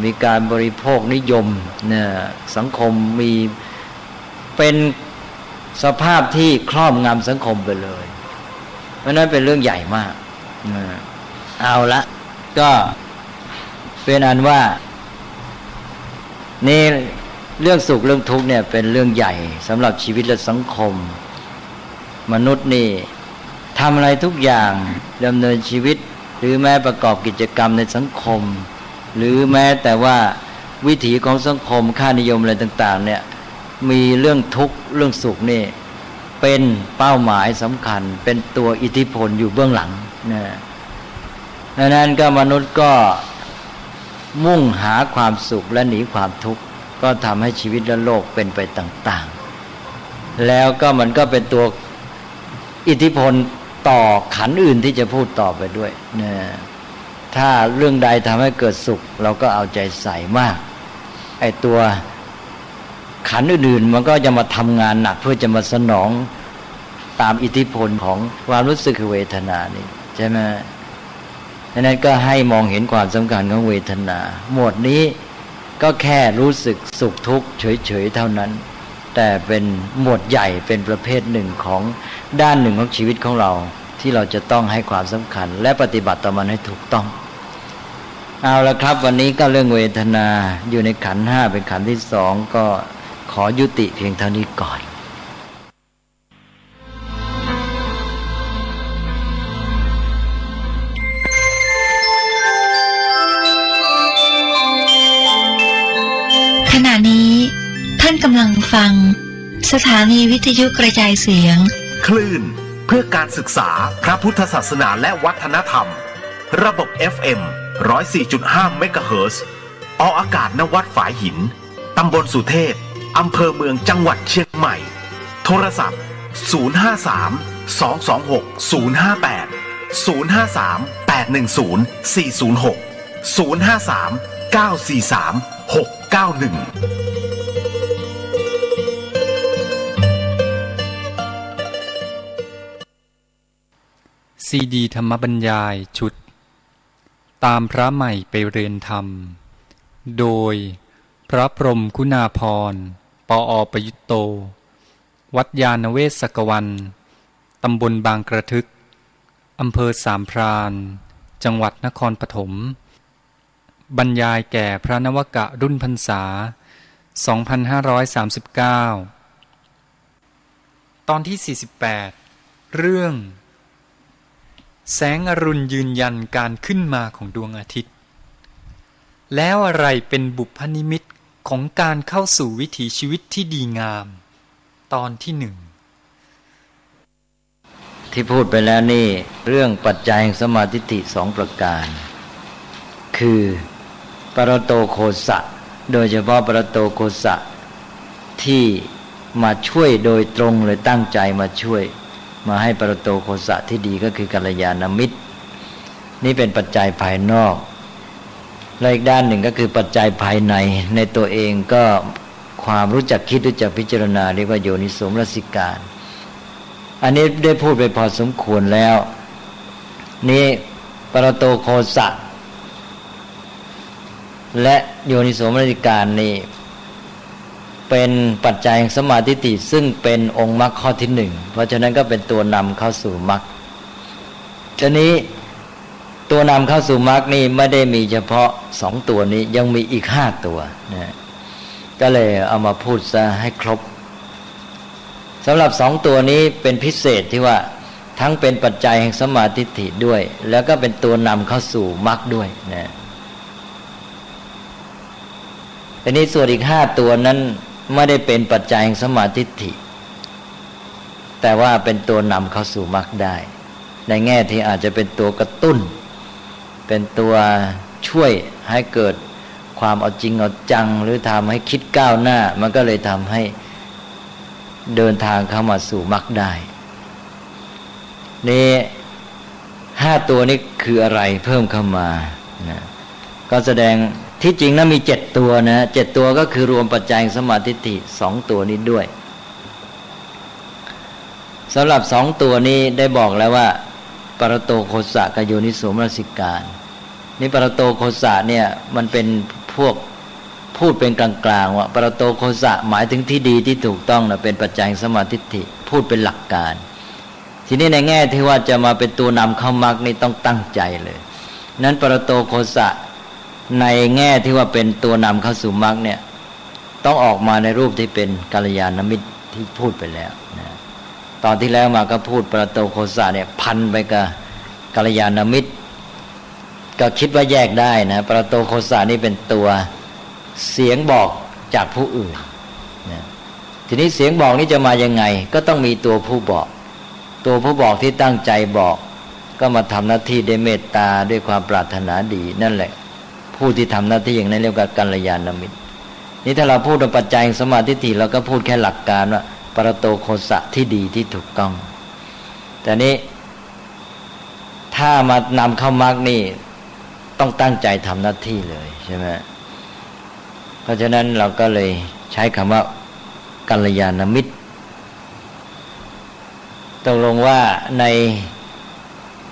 มีการบริโภคนิยมสังคมมีเป็นสภาพที่ครอบงำสังคมไปเลยเพราะนั้นเป็นเรื่องใหญ่มากเอาละก็เป็นอันว่านี่เรื่องสุขเรื่องทุกข์เนี่ยเป็นเรื่องใหญ่สำหรับชีวิตและสังคมมนุษย์นี่ทำอะไรทุกอย่างดำเนินชีวิตหรือแม้ประกอบกิจกรรมในสังคมหรือแม้แต่ว่าวิถีของสังคมค่านิยมอะไรต่างๆเนี่ยมีเรื่องทุกข์เรื่องสุขนี่เป็นเป้าหมายสำคัญเป็นตัวอิทธิพลอยู่เบื้องหลังนะดังนั้นก็มนุษย์ก็มุ่งหาความสุขและหนีความทุกข์ก็ทำให้ชีวิตและโลกเป็นไปต่างๆแล้วก็มันก็เป็นตัวอิทธิพลต่อขันธ์อื่นที่จะพูดต่อไปด้วยนะถ้าเรื่องใดทำให้เกิดสุขเราก็เอาใจใส่มากไอ้ตัวขันธ์อื่นๆมันก็จะมาทำงานหนักเพื่อจะมาสนองตามอิทธิพลของความรู้สึกคือเวทนานี่ใช่ไหม ดังนั้นก็ให้มองเห็นความสำคัญของเวทนา หมวดนี้ก็แค่รู้สึกสุขทุกข์เฉยๆเท่านั้นแต่เป็นหมวดใหญ่เป็นประเภทหนึ่งของด้านหนึ่งของชีวิตของเราที่เราจะต้องให้ความสำคัญและปฏิบัติต่อมันให้ถูกต้องเอาละครับวันนี้ก็เรื่องเวทนาอยู่ในขันธ์ห้าเป็นขันธ์ที่สองก็ขอยุติเพียงเท่านี้ก่อนขณะนี้ท่านกำลังฟังสถานีวิทยุกระจายเสียงคลื่นเพื่อการศึกษาพระพุทธศาสนาและวัฒนธรรมระบบ FM 104.5 เมกะเฮิรตซ์ออกอากาศณ วัดฝายหินตำบลสุเทพอำเภอเมืองจังหวัดเชียงใหม่โทรศัพท์ซีดีธรรมบรรยายชุดตามพระใหม่ไปเรียนธรรมโดยพระพรหมคุณาภรณ์ปอ.ประยุตโตวัดยานเวศกวันตำบลบางกระทึกอำเภอสามพรานจังหวัดนครปฐมบรรยายแก่พระนวกะรุ่นพรรษา 2539 ตอนที่ 48 เรื่องแสงอรุณยืนยันการขึ้นมาของดวงอาทิตย์แล้วอะไรเป็นบุพนิมิตของการเข้าสู่วิถีชีวิตที่ดีงามตอนที่หนึ่งที่พูดไปแล้วนี่เรื่องปัจจัยแห่งสมาธิสองประการคือปรโตโคสะโดยเฉพาะปรโตโคสะที่มาช่วยโดยตรงเลยตั้งใจมาช่วยมาให้ปรโตโคสะที่ดีก็คือกัลยาณมิตรนี่เป็นปัจจัยภายนอกและอีกด้านหนึ่งก็คือปัจจัยภายในในตัวเองก็ความรู้จักคิดรู้จักพิจารณาเรียกว่าโยนิโสมนสิการอันนี้ได้พูดไปพอสมควรแล้วนี่ปรโตโคสะและโยนิโสมนสิการนี่เป็นปัจจัยแห่งสมาธิฏฐิซึ่งเป็นองค์มรรคข้อที่หนึ่งเพราะฉะนั้นก็เป็นตัวนำเข้าสู่มรรคทีนี้ตัวนำเข้าสู่มรรคนี่ไม่ได้มีเฉพาะสองตัวนี้ยังมีอีก5ตัวนะก็เลยเอามาพูดซะให้ครบสำหรับ2ตัวนี้เป็นพิเศษที่ว่าทั้งเป็นปัจจัยแห่งสมาธิฏฐิด้วยแล้วก็เป็นตัวนำเข้าสู่มรรคด้วยนะทีนี้ส่วนอีก5ตัวนั้นไม่ได้เป็นปัจจัยแห่งสมาธิฏฐิแต่ว่าเป็นตัวนำเข้าสู่มรรคได้ในแง่ที่อาจจะเป็นตัวกระตุ้นเป็นตัวช่วยให้เกิดความเอาจริงเอาจังหรือทำให้คิดก้าวหน้ามันก็เลยทำให้เดินทางเข้ามาสู่มรรคได้นี่5ตัวนี้คืออะไรเพิ่มเข้ามานะก็แสดงที่จริงนะมี7ตัวนะ7ตัวก็คือรวมปัจจัยสมาธิฏฐิ2ตัวนี้ด้วยสำหรับ2ตัวนี้ได้บอกแล้วว่าปรโตโคสะกับโยนิโสมนสิการนี่ปรโตโคสะเนี่ยมันเป็นพวกพูดเป็นกลางๆว่าปรโตโคสะหมายถึงที่ดีที่ถูกต้องนะเป็นปัจจัยสมาธิฏฐิพูดเป็นหลักการทีนี้ในแง่ที่ว่าจะมาเป็นตัวนำเข้ามรรคนี่ต้องตั้งใจเลยนั้นปรโตโคสะในแง่ที่ว่าเป็นตัวนำเข้าสู่มรรคเนี่ยต้องออกมาในรูปที่เป็นกัลยาณมิตรที่พูดไปแล้วนะตอนที่แล้วมาก็พูดปรโตโคสะเนี่ยพันไปกับกัลยาณมิตรก็คิดว่าแยกได้นะปรโตโคสะนี่เป็นตัวเสียงบอกจากผู้อื่นนะทีนี้เสียงบอกนี้จะมายังไงก็ต้องมีตัวผู้บอกตัวผู้บอกที่ตั้งใจบอกก็มาทำหน้าที่ด้วยเมตตาด้วยความปรารถนาดีนั่นแหละผู้ที่ทำหน้าที่อย่างนั้นเรียกว่ากัลยาณมิตรนี่ถ้าเราพูดถึงปัจจัยสมาธิฏฐิเราก็พูดแค่หลักการว่าปรโตโคสะที่ดีที่ถูกต้องแต่นี้ถ้ามานำเข้ามรรคนี่ต้องตั้งใจทำหน้าที่เลยใช่ไหมเพราะฉะนั้นเราก็เลยใช้คำว่ากัลยาณมิตรตกลงว่าใน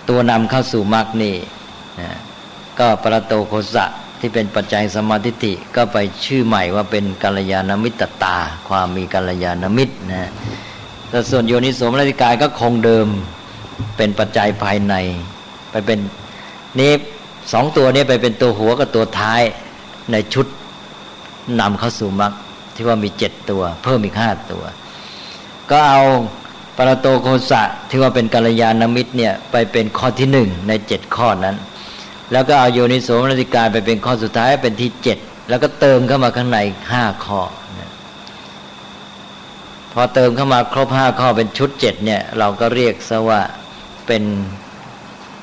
ตัวนำเข้าสู่มรรคนี่ นะก็ปรโตโคสะที่เป็นปัจจัยสัมมาทิฏฐิก็ไปชื่อใหม่ว่าเป็นกัลยาณมิตรตาความมีกัลยาณมิตรนะแต่ส่วนโยนิโสมนสิการก็คงเดิมเป็นปัจจัยภายในไปเป็นนี้สองตัวนี้ไปเป็นตัวหัวกับตัวท้ายในชุดนำเข้าสู่มรรคที่ว่ามี7ตัวเพิ่มอีก5ตัวก็เอาปรโตโคสะที่ว่าเป็นกัลยาณมิตรเนี่ยไปเป็นข้อที่1ใน7ข้อนั้นแล้วก็เอาโยนิโสมนสิการไปเป็นข้อสุดท้ายเป็นที่7แล้วก็เติมเข้ามาข้างใน5ข้อนะพอเติมเข้ามาครบ5ข้อเป็นชุด7เนี่ยเราก็เรียกซะว่าเป็น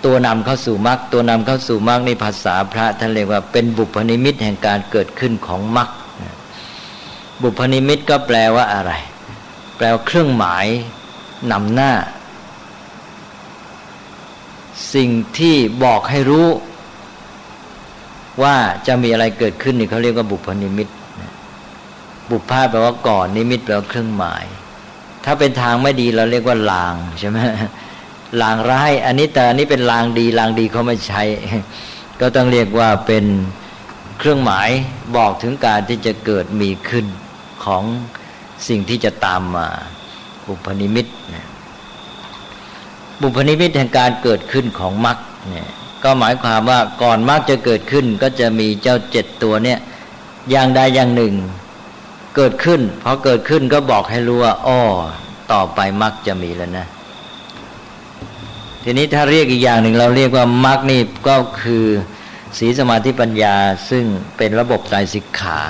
ตัวนำเข้าสู่มรรคตัวนำเข้าสู่มรรคในภาษาพระท่านเรียกว่าเป็นบุพนิมิตแห่งการเกิดขึ้นของมรรคบุพนิมิตก็แปลว่าอะไรแปลว่าเครื่องหมายนำหน้าสิ่งที่บอกให้รู้ว่าจะมีอะไรเกิดขึ้นนี่เขาเรียกว่าบุพนิมิตบุพพาแปลว่าก่อนนิมิตแปลว่าเครื่องหมายถ้าเป็นทางไม่ดีเราเรียกว่าลางใช่ไหมลางร้ายอันนี้แต่อันนี้เป็นลางดีลางดีเขาไม่ใช้ก็ต้องเรียกว่าเป็นเครื่องหมายบอกถึงการที่จะเกิดมีขึ้นของสิ่งที่จะตามมาบุพนิมิตบุพนิมิตแห่งการเกิดขึ้นของมรรคเนี่ยก็หมายความว่าก่อนมรรคจะเกิดขึ้นก็จะมีเจ้า7ตัวเนี่ยอย่างใดอย่างหนึ่งเกิดขึ้นพอเกิดขึ้นก็บอกให้รู้ว่าอ้อต่อไปมรรคจะมีแล้วนะทีนี้ถ้าเรียกอีกอย่างหนึ่งเราเรียกว่ามรรคนี่ก็คือศีลสมาธิปัญญาซึ่งเป็นระบบไตรสิกขา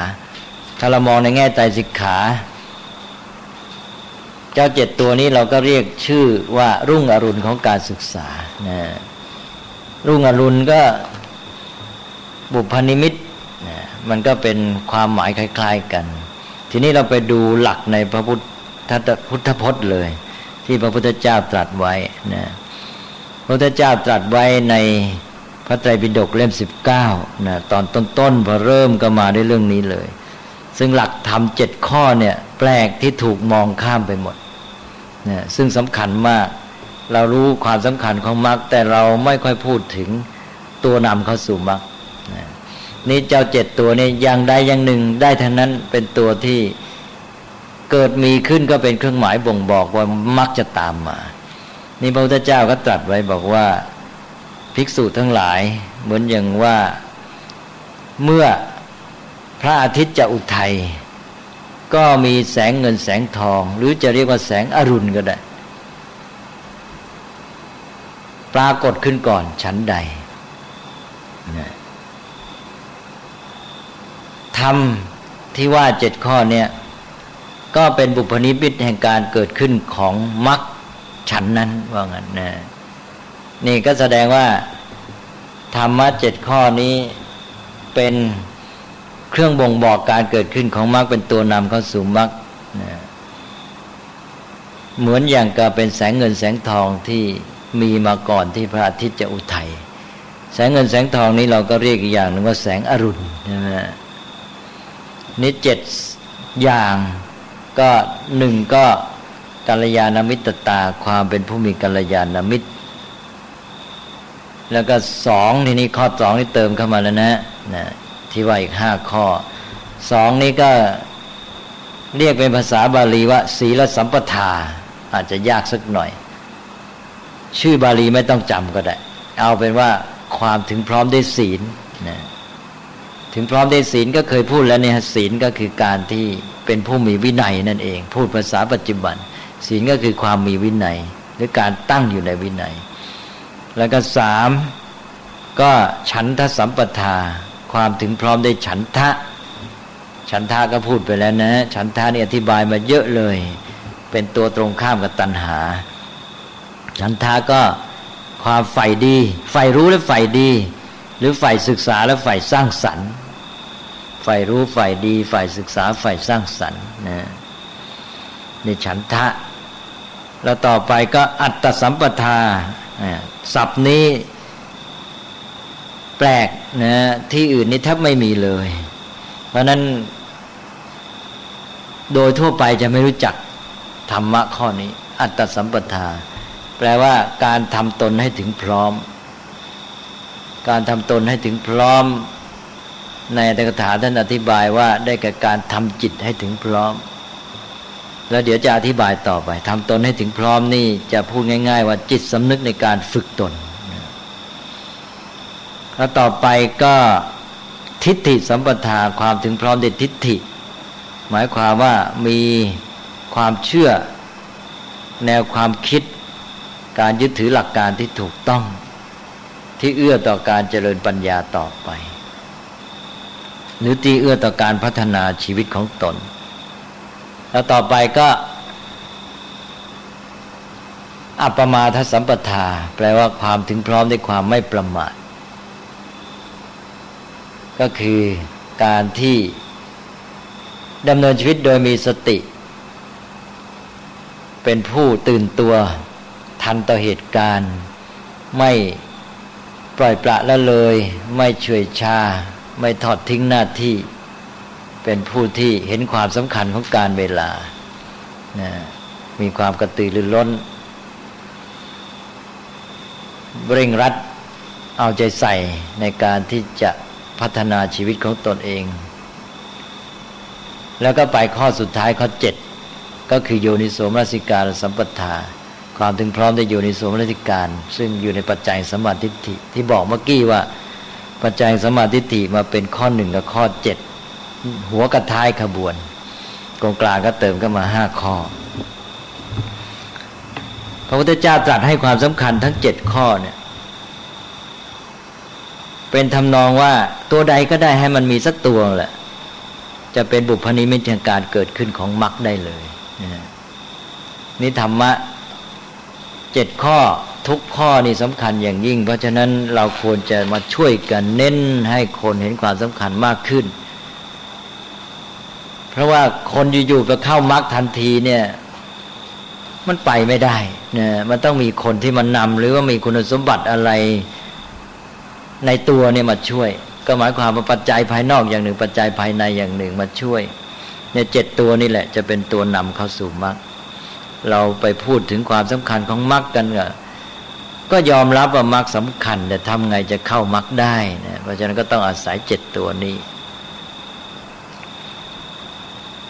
ถ้าเรามองในแง่ไตรสิกขาเจ้า7ตัวนี้เราก็เรียกชื่อว่ารุ่งอรุณของการศึกษานะรุ่งอรุณก็บุพนิมิตนะมันก็เป็นความหมายคล้ายๆกันทีนี้เราไปดูหลักในพระพุทธพจน์เลยที่พระพุทธเจ้าตรัสไว้นะพระพุทธเจ้าตรัสไว้ในพระไตรปิฎกเล่ม19นะตอนต้นๆพอเริ่มก็มาด้วยเรื่องนี้เลยซึ่งหลักธรรม7ข้อเนี่ยแปลกที่ถูกมองข้ามไปหมดนะซึ่งสำคัญมากเรารู้ความสำคัญของมรรคแต่เราไม่ค่อยพูดถึงตัวนำเข้าสู่มรรคนะนี่เจ้า7ตัวนี้อย่างใดอย่างหนึ่งได้ทั้งนั้นเป็นตัวที่เกิดมีขึ้นก็เป็นเครื่องหมายบ่งบอกว่ามรรคจะตามมานี่พระพุทธเจ้าก็ตรัสไว้บอกว่าภิกษุทั้งหลายเหมือนอย่างว่าเมื่อพระอาทิตย์จะอุทัยก็มีแสงเงินแสงทองหรือจะเรียกว่าแสงอรุณก็ได้ปรากฏขึ้นก่อนฉันใดธรรมที่ว่า7ข้อเนี่ยก็เป็นบุพนิมิตแห่งการเกิดขึ้นของมรรคฉันนั้นว่างั้นนะนี่ก็แสดงว่าธรรมะ7ข้อนี้เป็นเครื่องบ่งบอกการเกิดขึ้นของมรรคเป็นตัวนำเข้าสู่มรรคนะเหมือนอย่างกับเป็นแสงเงินแสงทองที่มีมาก่อนที่พระอาทิตย์จะอุทัยแสงเงินแสงทองนี้เราก็เรียกอีกอย่างหนึ่งว่าแสงอรุณใช่ไหมนี่7อย่างก็1ก็กัลยาณมิตรตาความเป็นผู้มีกัลยาณมิตรแล้วก็2ทีนี้ข้อ2นี่เติมเข้ามาแล้วนะที่ว่าอีก5ข้อ2นี้ก็เรียกเป็นภาษาบาลีว่าศีลสัมปทาอาจจะยากสักหน่อยชื่อบาลีไม่ต้องจำก็ได้เอาเป็นว่าความถึงพร้อมด้วยศีลนะถึงพร้อมด้วยศีลก็เคยพูดแล้วเนี่ยศีลก็คือการที่เป็นผู้มีวินัยนั่นเองพูดภาษาปัจจุบันศีลก็คือความมีวินัยหรือการตั้งอยู่ในวินัยแล้วก็3ก็ฉันทะสัมปทาความถึงพร้อมด้วยฉันทะฉันทะก็พูดไปแล้วนะฉันทะนี่อธิบายมาเยอะเลยเป็นตัวตรงข้ามกับตัณหาฉันทะก็ความใฝ่ดีใฝ่รู้และใฝ่ดีหรือใฝ่ศึกษาและใฝ่สร้างสรรค์ใฝ่รู้ใฝ่ดีใฝ่ศึกษาใฝ่สร้างสรรค์นะนี่ฉันทะแล้วต่อไปก็อัตตสัมปทาศัพท์นี้แปลกนะที่อื่นนี่แทบไม่มีเลยเพราะนั้นโดยทั่วไปจะไม่รู้จักธรรมะข้อนี้อัตตสัมปทาแปลว่าการทำตนให้ถึงพร้อม การทำตนให้ถึงพร้อมในอัตถกถาท่านอธิบายว่าได้แก่การทำจิตให้ถึงพร้อมแล้วเดี๋ยวจะอธิบายต่อไปทำตนให้ถึงพร้อมนี่จะพูดง่ายๆว่าจิตสำนึกในการฝึกตนแล้วต่อไปก็ทิฏฐิสัมปทาความถึงพร้อมในทิฏฐิหมายความว่ามีความเชื่อแนวความคิดการยึดถือหลักการที่ถูกต้องที่เอื้อต่อการเจริญปัญญาต่อไปหรือที่เอื้อต่อการพัฒนาชีวิตของตนแล้วต่อไปก็อัปปมาทสัมปทาแปลว่าความถึงพร้อมในความไม่ประมาทก็คือการที่ดำเนินชีวิตโดยมีสติเป็นผู้ตื่นตัวทันต่อเหตุการณ์ไม่ปล่อยปละละเลยไม่เฉื่อยชาไม่ทอดทิ้งหน้าที่เป็นผู้ที่เห็นความสำคัญของการเวลามีความกระตือรือร้นเร่งรัดเอาใจใส่ในการที่จะพัฒนาชีวิตของตนเองแล้วก็ไปข้อสุดท้ายข้อ7ก็คือโยนิโสมนสิการสัมปทาความถึงพร้อมในโยนิโสมนสิการซึ่งอยู่ในปัจจัยสัมมาทิฏฐิที่บอกเมื่อกี้ว่าปัจจัยสัมมาทิฏฐิมาเป็นข้อ1กับข้อ7หัวกับท้ายขบวนตรงกลางก็เติมก็มา5ข้อพระพุทธเจ้าตรัสให้ความสำคัญทั้ง7ข้อเนี่ยเป็นทำนองว่าตัวใดก็ได้ให้มันมีสักตัวแหละจะเป็นบุพนิมิตแห่งการเกิดขึ้นของมรรคได้เลยนี่ธรรมะ7ข้อทุกข้อนี่สำคัญอย่างยิ่งเพราะฉะนั้นเราควรจะมาช่วยกันเน้นให้คนเห็นความสำคัญมากขึ้นเพราะว่าคนอยู่ๆไปเข้ามรรคทันทีเนี่ยมันไปไม่ได้นะมันต้องมีคนที่มันนำหรือว่ามีคุณสมบัติอะไรในตัวเนี่ยมาช่วยก็หมายความว่าปัจจัยภายนอกอย่างหนึ่งปัจจัยภายในอย่างหนึ่งมาช่วยเนี่ย7ตัวนี่แหละจะเป็นตัวนำเข้าสู่มรรคเราไปพูดถึงความสำคัญของมรรคกันก็ยอมรับว่ามรรคสำคัญแต่ทำไงจะเข้ามรรคได้นะเพราะฉะนั้นก็ต้องอาศัย7ตัวนี้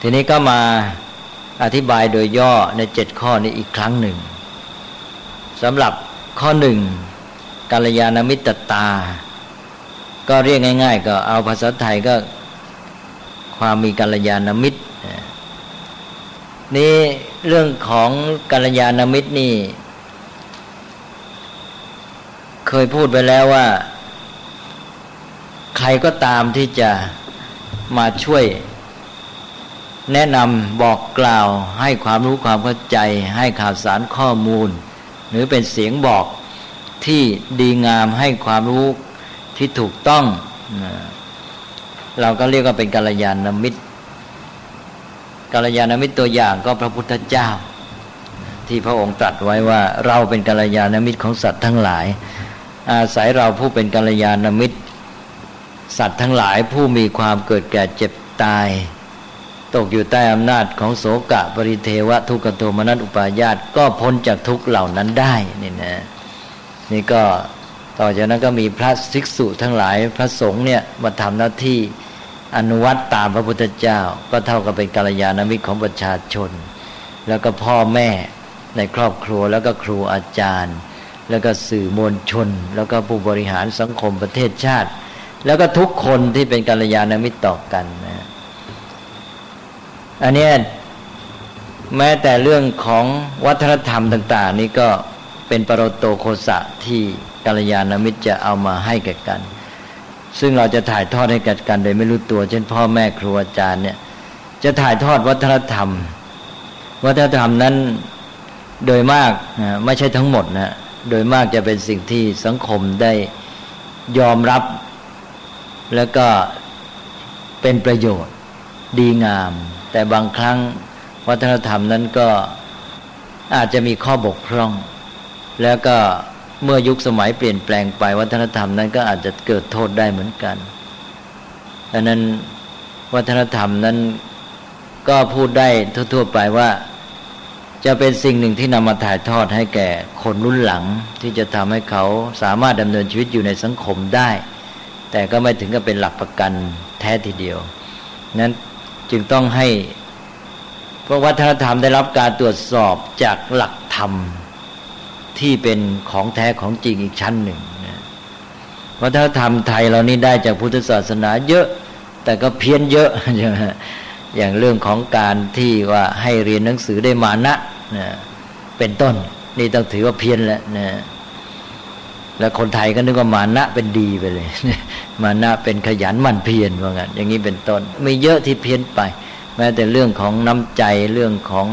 ทีนี้ก็มาอธิบายโดยย่อใน7ข้อนี้อีกครั้งหนึ่งสำหรับข้อ1กัลยาณมิตรตาก็เรียกง่ายๆก็เอาภาษาไทยก็ความมีกัลยาณมิตรนี่เรื่องของกัลยาณมิตรนี่เคยพูดไปแล้วว่าใครก็ตามที่จะมาช่วยแนะนำบอกกล่าวให้ความรู้ความเข้าใจให้ข่าวสารข้อมูลหรือเป็นเสียงบอกที่ดีงามให้ความรู้ที่ถูกต้องเราก็เรียกว่าเป็นกัลยาณมิตรกัลยาณมิตรตัวอย่างก็พระพุทธเจ้าที่พระองค์ตรัสไว้ว่าเราเป็นกัลยาณมิตรของสัตว์ทั้งหลายอาศัยเราผู้เป็นกัลยาณมิตรสัตว์ทั้งหลายผู้มีความเกิดแก่เจ็บตายตกอยู่ใต้อำนาจของโศกะปริเทวะทุกขโทมนัสอุปาญาตก็พ้นจากทุกข์เหล่านั้นได้นี่นะนี่ก็ต่อจากนั้นก็มีพระภิกษุทั้งหลายพระสงฆ์เนี่ยมาทำหน้าที่อนุวัตตามพระพุทธเจ้าก็เท่ากับเป็นกัลยาณมิตรของประชาชนแล้วก็พ่อแม่ในครอบครัวแล้วก็ครูอาจารย์แล้วก็สื่อมวลชนแล้วก็ผู้บริหารสังคมประเทศชาติแล้วก็ทุกคนที่เป็นกัลยาณมิตรต่อกันนะอันนี้แม้แต่เรื่องของวัฒนธรรมต่างๆนี่ก็เป็นปรโตโคสะที่กัลยาณมิตรจะเอามาให้แก่กันซึ่งเราจะถ่ายทอดให้แก่กันโดยไม่รู้ตัวเช่นพ่อแม่ครูอาจารย์เนี่ยจะถ่ายทอดวัฒนธรรมนั้นโดยมากไม่ใช่ทั้งหมดนะโดยมากจะเป็นสิ่งที่สังคมได้ยอมรับแล้วก็เป็นประโยชน์ดีงามแต่บางครั้งวัฒนธรรมนั้นก็อาจจะมีข้อบกพร่องแล้วก็เมื่อยุคสมัยเปลี่ยนแปลงไปวัฒนธรรมนั้นก็อาจจะเกิดโทษได้เหมือนกันดังนั้นวัฒนธรรมนั้นก็พูดได้ทั่วๆไปว่า จะเป็นสิ่งหนึ่งที่นำมาถ่ายทอดให้แก่คนรุ่นหลังที่จะทำให้เขาสามารถดำเนินชีวิตอยู่ในสังคมได้แต่ก็ไม่ถึงกับเป็นหลักประกันแท้ทีเดียวนั้นจึงต้องให้พวกวัฒนธรรมได้รับการตรวจสอบจากหลักธรรมที่เป็นของแท้ของจริงอีกชั้นหนึ่งนะวัฒนธรรมไทยเรานี่ได้จากพุทธศาสนาเยอะแต่ก็เพี้ยนเยอะอย่างเรื่องของการที่ว่าให้เรียนหนังสือได้มานะเป็นต้นนี่ต้องถือว่าเพี้ยนแล้วนะแล้วคนไทยก็นึกว่ามานะเป็นดีไปเลยมานะเป็นขยันหมั่นเพียรว่างั้นอย่างนี้เป็นต้นมีเยอะที่เพี้ยนไปแม้แต่เรื่องของน้ำใจเรื่องของ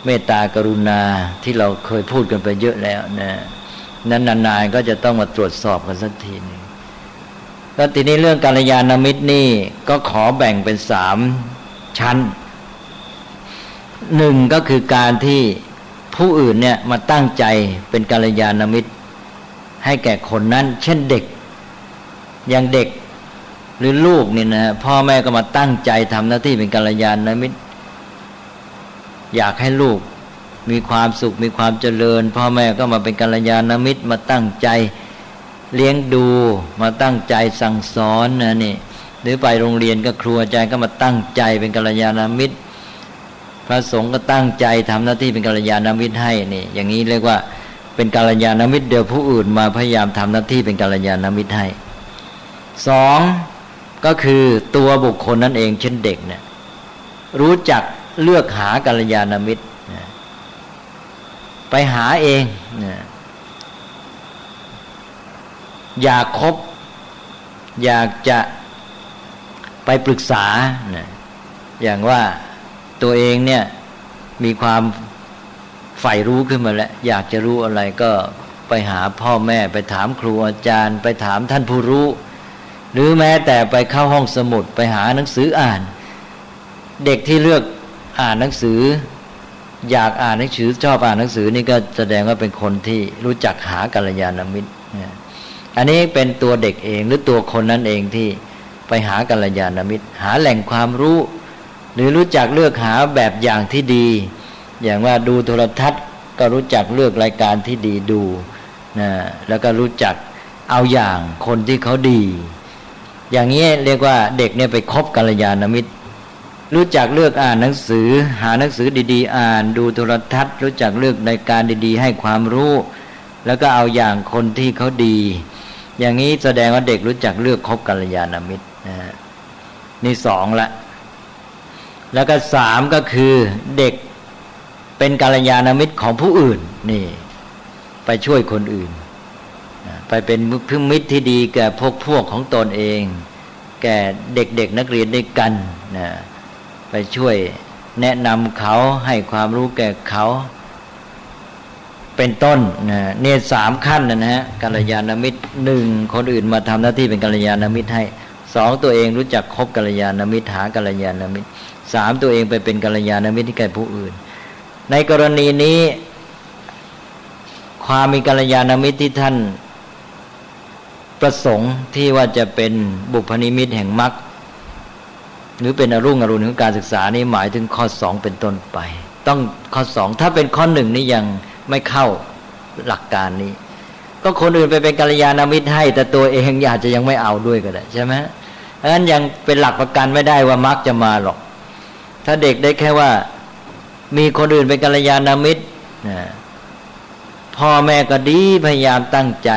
เมตตากรุณาที่เราเคยพูดกันไปเยอะแล้วนะนั้นนานๆก็จะต้องมาตรวจสอบกันสักทีนึงแล้วทีนี้เรื่องกัลยาณมิตรนี่ก็ขอแบ่งเป็น3ชั้น1ก็คือการที่ผู้อื่นเนี่ยมาตั้งใจเป็นกัลยาณมิตรให้แก่คนนั้นเช่นเด็กอย่างเด็กหรือลูกนี่นะพ่อแม่ก็มาตั้งใจทำหน้าที่เป็นกัลยาณมิตรอยากให้ลูกมีความสุขมีความเจริญพ่อแม่ก็มาเป็นกัลยาณมิตรมาตั้งใจเลี้ยงดูมาตั้งใจสั่งสอนนะนี่หรือไปโรงเรียนก็ครูอาจารย์ก็มาตั้งใจเป็นกัลยาณมิตรพระสงฆ์ก็ตั้งใจทำหน้าที่เป็นกัลยาณมิตรให้นี่อย่างนี้เรียกว่าเป็นกัลยาณมิตรเดี๋ยวผู้อื่นมาพยายามทำหน้าที่เป็นกัลยาณมิตรให้2ก็คือตัวบุคคลนั่นเองเช่นเด็กเนี่ยรู้จักเลือกหากัลยาณมิตรไปหาเองอยากคบอยากจะไปปรึกษาอย่างว่าตัวเองเนี่ยมีความใฝ่รู้ขึ้นมาแล้วอยากจะรู้อะไรก็ไปหาพ่อแม่ไปถามครูอาจารย์ไปถามท่านผู้รู้หรือแม้แต่ไปเข้าห้องสมุดไปหาหนังสืออ่านเด็กที่เลือกอ่านหนังสืออยากอ่านหนังสือชอบอ่านหนังสือนี่ก็แสดงว่าเป็นคนที่รู้จักหากัลยาณมิตรอันนี้เป็นตัวเด็กเองหรือตัวคนนั้นเองที่ไปหากัลยาณมิตรหาแหล่งความรู้หรือรู้จักเลือกหาแบบอย่างที่ดีอย่างว่าดูโทรทัศน์ก็รู้จักเลือกรายการที่ดีดูนะแล้วก็รู้จักเอาอย่างคนที่เขาดีอย่างนี้เรียกว่าเด็กเนี่ยไปคบกัลยาณมิตรรู้จักเลือกอ่านหนังสือหาหนังสือดีๆอ่านดูโทรทัศน์รู้จักเลือกรายการดีๆให้ความรู้แล้วก็เอาอย่างคนที่เขาดีอย่างนี้แสดงว่าเด็กรู้จักเลือกคบกัลยาณมิตรนี่2ละแล้วก็3ก็คือเด็กเป็นกัลยาณมิตรของผู้อื่นนี่ไปช่วยคนอื่นไปเป็นมิตรที่ดีแก่พวกของตนเองแก่เด็กๆนักเรียนด้วยกันนะไปช่วยแนะนำเขาให้ความรู้แก่เขาเป็นต้นนะเนี่ย3ขั้นนะฮะกัลยาณมิตร1คนอื่นมาทำหน้าที่เป็นกัลยาณมิตรให้2ตัวเองรู้จักคบกัลยาณมิตรหากัลยาณมิตร3ตัวเองไปเป็นกัลยาณมิตรที่แก่ผู้อื่นในกรณีนี้ความมีกัลยาณมิตรที่ท่านประสงค์ที่ว่าจะเป็นบุพนิมิตแห่งมรรคหรือเป็นอรุณของการศึกษานี้หมายถึงข้อ2เป็นต้นไปต้องข้อ2ถ้าเป็นข้อ1นี่ยังไม่เข้าหลักการนี้ก็คนอื่นไปเป็นกัลยาณมิตรให้แต่ตัวเองอาจจะยังไม่เอาด้วยก็ได้ใช่ไหมเพราะฉะนั้นยังเป็นหลักประกันไม่ได้ว่ามรรคจะมาหรอกถ้าเด็กได้แค่ว่ามีคนอื่นเป็นกัลยาณมิตรพ่อแม่ก็ดีพยายามตั้งใจ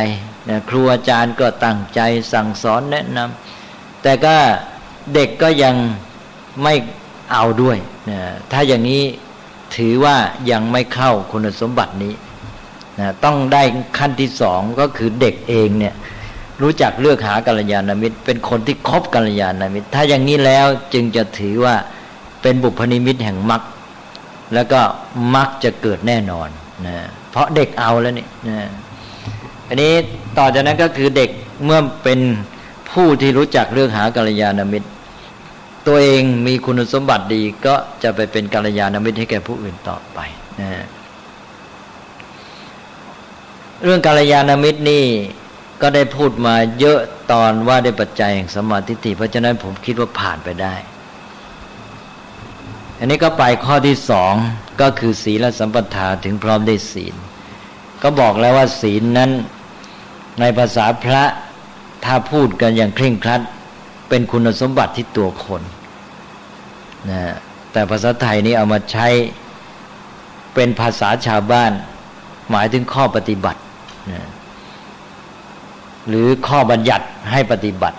ครูอาจารย์ก็ตั้งใจสั่งสอนแนะนำแต่ก็เด็กก็ยังไม่เอาด้วยถ้าอย่างนี้ถือว่ายังไม่เข้าคุณสมบัตินี้ต้องได้ขั้นที่2ก็คือเด็กเองเนี่ยรู้จักเลือกหากัลยาณมิตรเป็นคนที่คบกัลยาณมิตรถ้าอย่างนี้แล้วจึงจะถือว่าเป็นบุพนิมิตแห่งมรรคแล้วก็มรรคจะเกิดแน่นอนเพราะเด็กเอาแล้วนี่อันนี้ต่อจากนั้นก็คือเด็กเมื่อเป็นผู้ที่รู้จักเลือกหากัลยาณมิตรตัวเองมีคุณสมบัติดีก็จะไปเป็นกัลยาณมิตรให้แก่ผู้อื่นต่อไปเรื่องกัลยาณมิตรนี่ก็ได้พูดมาเยอะตอนว่าได้ปัจจัยแห่งสัมมาทิฏฐิเพราะฉะนั้นผมคิดว่าผ่านไปได้ อันนี้ก็ไปข้อที่สองก็คือศีลสัมปทาถึงพร้อมได้ศีลก็บอกแล้วว่าศีลนั้นในภาษาพระถ้าพูดกันอย่างเคร่งครัดเป็นคุณสมบัติที่ตัวคนนะแต่ภาษาไทยนี้เอามาใช้เป็นภาษาชาวบ้านหมายถึงข้อปฏิบัตินะหรือข้อบัญญัติให้ปฏิบัติ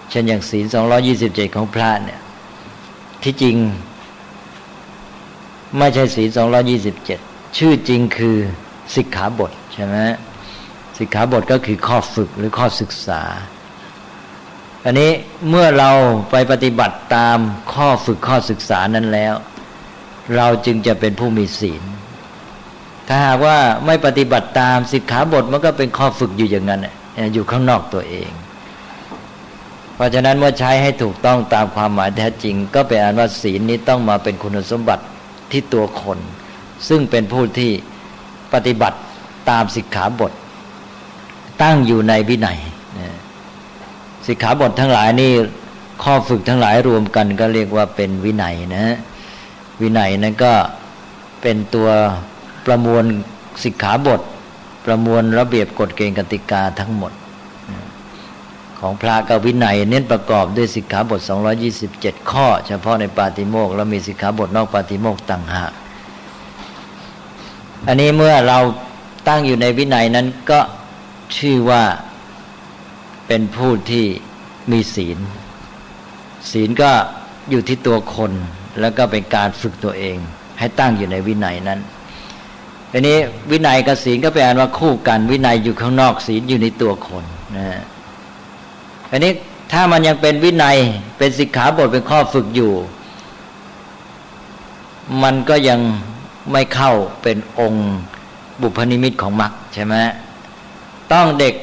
เช่นอย่างศีล227ของพระเนี่ยที่จริงไม่ใช่ศีล227ชื่อจริงคือสิกขาบทใช่ไหมสิกขาบทก็คือข้อฝึกหรือข้อศึกษาอันนี้เมื่อเราไปปฏิบัติตามข้อฝึกข้อศึกษานั้นแล้วเราจึงจะเป็นผู้มีศีลถ้าหากว่าไม่ปฏิบัติตามสิกขาบทมันก็เป็นข้อฝึกอยู่อย่างนั้นอยู่ข้างนอกตัวเองเพราะฉะนั้นเมื่อใช้ให้ถูกต้องตามความหมายแท้จริงก็เป็นอันว่าศีลนี้ต้องมาเป็นคุณสมบัติที่ตัวคนซึ่งเป็นผู้ที่ปฏิบัติตามสิกขาบทตั้งอยู่ในวินัยสิกขาบททั้งหลายนี่ข้อฝึกทั้งหลายรวมกันก็เรียกว่าเป็นวินัยนะวินัยนั้นก็เป็นตัวประมวลสิกขาบทประมวลระเบียบกฎเกณฑ์กติกาทั้งหมดของพระกับวินัยเน้นประกอบด้วยสิกขาบท227ข้อเฉพาะในปาติโมกข์แล้วมีสิกขาบทนอกปาติโมกข์ต่างหากอันนี้เมื่อเราตั้งอยู่ในวินัยนั้นก็ชื่อว่าเป็นผู้ที่มีศีลศีลก็อยู่ที่ตัวคนแล้วก็เป็นการฝึกตัวเองให้ตั้งอยู่ในวินัยนั้นอันนี้วินัยกับศีลก็เป็นอันว่าคู่กันวินัยอยู่ข้างนอกศีลอยู่ในตัวคนนะอันนี้ถ้ามันยังเป็นวินัยเป็นสิกขาบทเป็นข้อฝึกอยู่มันก็ยังไม่เข้าเป็นองค์บุพนิมิตของมรรคใช่ไหมต้องเด็ก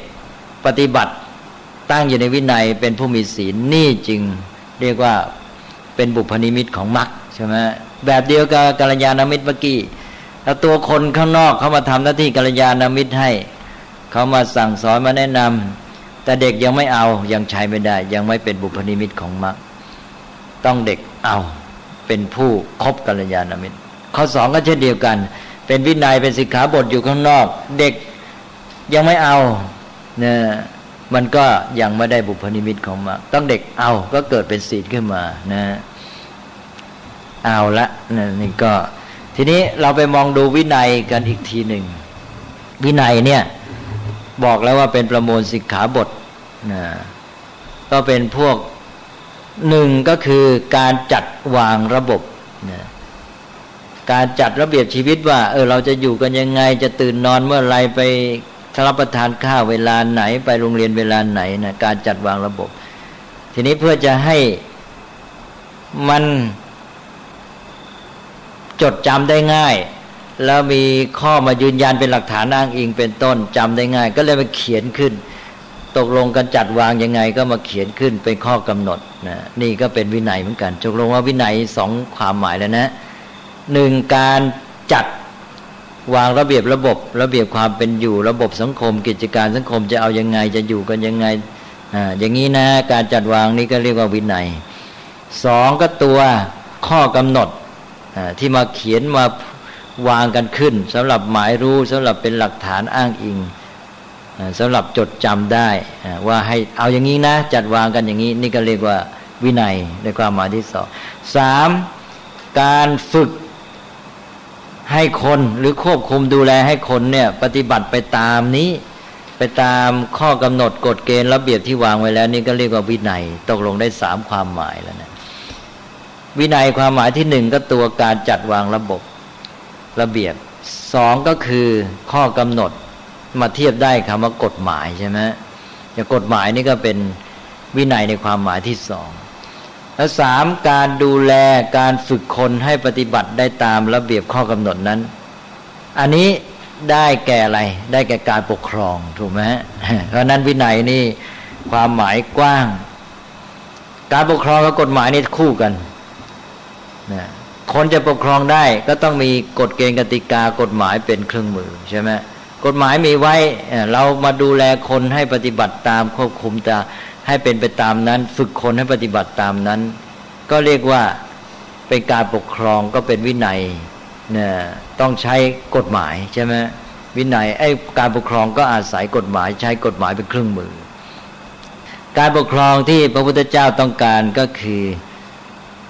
ปฏิบัติตั้งอยู่ในวินัยเป็นผู้มีศีลนี่จึงเรียกว่าเป็นบุพนิมิตของมรรคใช่ไหมแบบเดียวกับกัลยาณมิตรเมื่อกี้แล้วตัวคนข้างนอกเขามาทำหน้าที่กัลยาณมิตรให้เขามาสั่งสอนมาแนะนำแต่เด็กยังไม่เอายังใช้ไม่ได้ยังไม่เป็นบุพนิมิตของมรรคต้องเด็กเอาเป็นผู้คบกัลยาณมิตรข้อสองก็เช่นเดียวกันเป็นวินัยเป็นสิกขาบทอยู่ข้างนอกเด็กยังไม่เอาเนี่ยมันก็ยังไม่ได้บุพนิมิตของมรรคต้องเด็กเอาก็เกิดเป็นศีลขึ้นมานะเอาละนี่ก็ทีนี้เราไปมองดูวินัยกันอีกทีหนึ่งวินัยเนี่ยบอกแล้วว่าเป็นประมวลสิกขาบทนะก็เป็นพวกหนึ่งก็คือการจัดวางระบบนะการจัดระเบียบชีวิตว่าเราจะอยู่กันยังไงจะตื่นนอนเมื่อไรไปรับประทานข้าวเวลาไหนไปโรงเรียนเวลาไหนนะการจัดวางระบบทีนี้เพื่อจะให้มันจดจำได้ง่ายแล้วมีข้อมายืนยันเป็นหลักฐานอ้างอิงเป็นต้นจำได้ง่ายก็เลยมาเขียนขึ้นตกลงกันจัดวางยังไงก็มาเขียนขึ้นเป็นข้อกำหนดนะนี่ก็เป็นวินัยเหมือนกันตกลงว่าวินัยสองความหมายแล้วนะหนึ่งการจัดวางระเบียบระบบระเบียบความเป็นอยู่ระบบสังคมกิจการสังคมจะเอายังไงจะอยู่กันยังไงอย่างนี้นะการจัดวางนี้ก็เรียกว่าวินัยสองก็ตัวข้อกำหนดที่มาเขียนมาวางกันขึ้นสำหรับหมายรู้สำหรับเป็นหลักฐานอ้างอิงสำหรับจดจำได้ว่าให้เอาอย่างนี้นะจัดวางกันอย่างนี้นี่ก็เรียกว่าวินัยในความหมายที่สองสามการฝึกให้คนหรือควบคุมดูแลให้คนเนี่ยปฏิบัติไปตามนี้ไปตามข้อกำหนดกฎเกณฑ์ระเบียบที่วางไว้แล้วนี่ก็เรียกว่าวินัยตกลงได้สามความหมายแล้วนะวินัยความหมายที่หนึ่งก็ตัวการจัดวางระบบระเบียบสองก็คือข้อกำหนดมาเทียบได้คำว่ากฎหมายใช่ไหมอย่างกฎหมายนี่ก็เป็นวินัยในความหมายที่สองและสามการดูแลการฝึกคนให้ปฏิบัติได้ตามระเบียบข้อกำหนดนั้นอันนี้ได้แก่อะไรได้แก่การปกครองถูกไหมเพราะนั้นวินัยนี่ความหมายกว้างการปกครองกับกฎหมายนี่คู่กันนะคนจะปกครองได้ก็ต้องมีกฎเกณฑ์กติกากฎหมายเป็นเครื่องมือใช่ไหมกฎหมายมีไว้เรามาดูแลคนให้ปฏิบัติตามควบคุมจะให้เป็นไปตามนั้นฝึกคนให้ปฏิบัติตามนั้นก็เรียกว่า เป็นการปกครองก็เป็นวินัยเนี่ยต้องใช้กฎหมายใช่ไหมวินัยการปกครองก็อาศัยกฎหมายใช้กฎหมายเป็นเครื่องมือการปกครองที่พระพุทธเจ้าต้องการก็คือ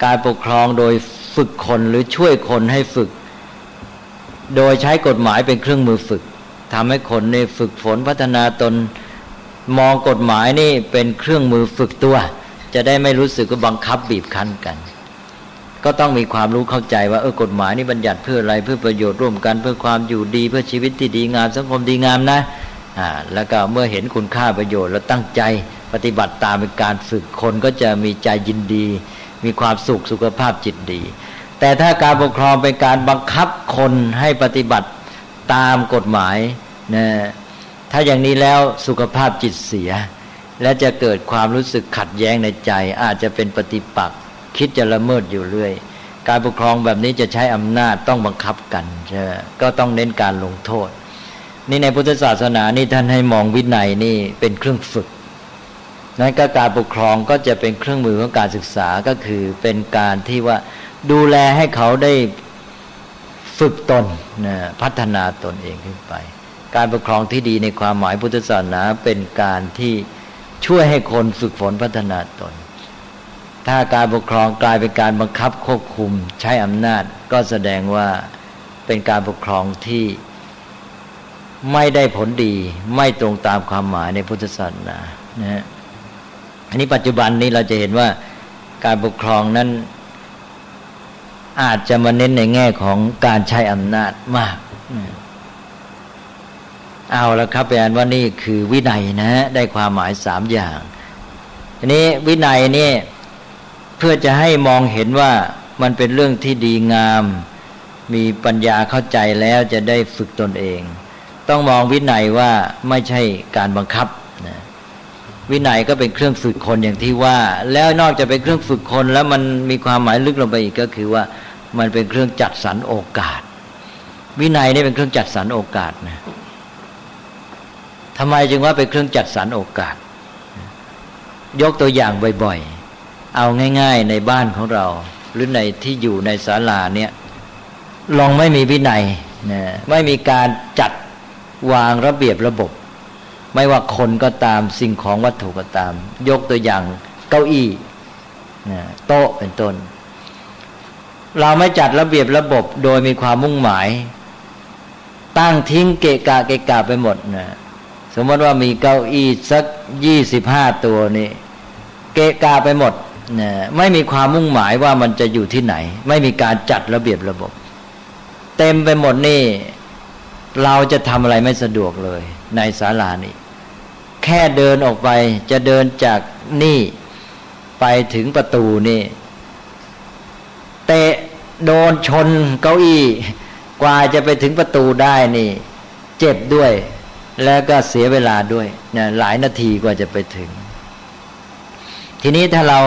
การปกครองโดยฝึกคนหรือช่วยคนให้ฝึกโดยใช้กฎหมายเป็นเครื่องมือฝึกทำให้คนได้ฝึกฝนพัฒนาตนมองกฎหมายนี่เป็นเครื่องมือฝึกตัวจะได้ไม่รู้สึกว่าบังคับบีบคั้นกันก็ต้องมีความรู้เข้าใจว่ากฎหมายนี่บัญญัติเพื่ออะไรเพื่อประโยชน์ร่วมกันเพื่อความอยู่ดีเพื่อชีวิตที่ดีงามสังคมดีงามนะแล้วก็เมื่อเห็นคุณค่าประโยชน์แล้วตั้งใจปฏิบัติตามเป็นการฝึกคนก็จะมีใจยินดีมีความสุขสุขภาพจิตดีแต่ถ้าการปกครองเป็นการบังคับคนให้ปฏิบัติตามกฎหมายนะถ้าอย่างนี้แล้วสุขภาพจิตเสียและจะเกิดความรู้สึกขัดแย้งในใจอาจจะเป็นปฏิปักษ์คิดจะละเมิดอยู่เรื่อยการปกครองแบบนี้จะใช้อำนาจต้องบังคับกันใช่ไหมก็ต้องเน้นการลงโทษนี่ในพุทธศาสนานี่ท่านให้มองวินัยนี่เป็นเครื่องฝึกนั้นก็การปกครองก็จะเป็นเครื่องมือของการศึกษาก็คือเป็นการที่ว่าดูแลให้เขาได้ฝึกตนนะพัฒนาตนเองขึ้นไปการปกครองที่ดีในความหมายพุทธศาสนาเป็นการที่ช่วยให้คนฝึกฝนพัฒนาตนถ้าการปกครองกลายเป็นการบังคับควบคุมใช้อำนาจก็แสดงว่าเป็นการปกครองที่ไม่ได้ผลดีไม่ตรงตามความหมายในพุทธศาสนานะฮะอันนี้ปัจจุบันนี้เราจะเห็นว่าการปกครองนั้นอาจจะมาเน้นในแง่ของการใช้อำนาจมากเอาแล้วครับแปลว่านี่คือวินัยนะฮะได้ความหมาย3อย่างทีนี้วินัยนี่เพื่อจะให้มองเห็นว่ามันเป็นเรื่องที่ดีงามมีปัญญาเข้าใจแล้วจะได้ฝึกตนเองต้องมองวินัยว่าไม่ใช่การบังคับนะวินัยก็เป็นเครื่องฝึกคนอย่างที่ว่าแล้วนอกจากเป็นเครื่องฝึกคนแล้วมันมีความหมายลึกลงไปอีกก็คือว่ามันเป็นเครื่องจัดสรรโอกาสวินัยนี่เป็นเครื่องจัดสรรโอกาสนะทำไมจึงว่าเป็นเครื่องจัดสรรโอกาสยกตัวอย่างบ่อยๆเอาง่ายๆในบ้านของเราหรือในที่อยู่ในศาลาเนี่ยลองไม่มีวินัยนะไม่มีการจัดวางระเบียบระบบไม่ว่าคนก็ตามสิ่งของวัตถุก็ตามยกตัวอย่างเก้าอี้โต๊ะเป็นต้นเราไม่จัดระเบียบระบบโดยมีความมุ่งหมายตั้งทิ้งเกะกะไปหมดนะสมมติว่ามีเก้าอี้สัก25ตัวนี่เกะกะไปหมดนะไม่มีความมุ่งหมายว่ามันจะอยู่ที่ไหนไม่มีการจัดระเบียบระบบเต็มไปหมดนี่เราจะทำอะไรไม่สะดวกเลยในศาลานี้แค่เดินออกไปจะเดินจากนี่ไปถึงประตูนี่เตะโดนชนเก้าอี้กว่าจะไปถึงประตูได้นี่เจ็บด้วยแล้วก็เสียเวลาด้วยเนี่ยหลายนาทีกว่าจะไปถึงทีนี้ถ้าเรา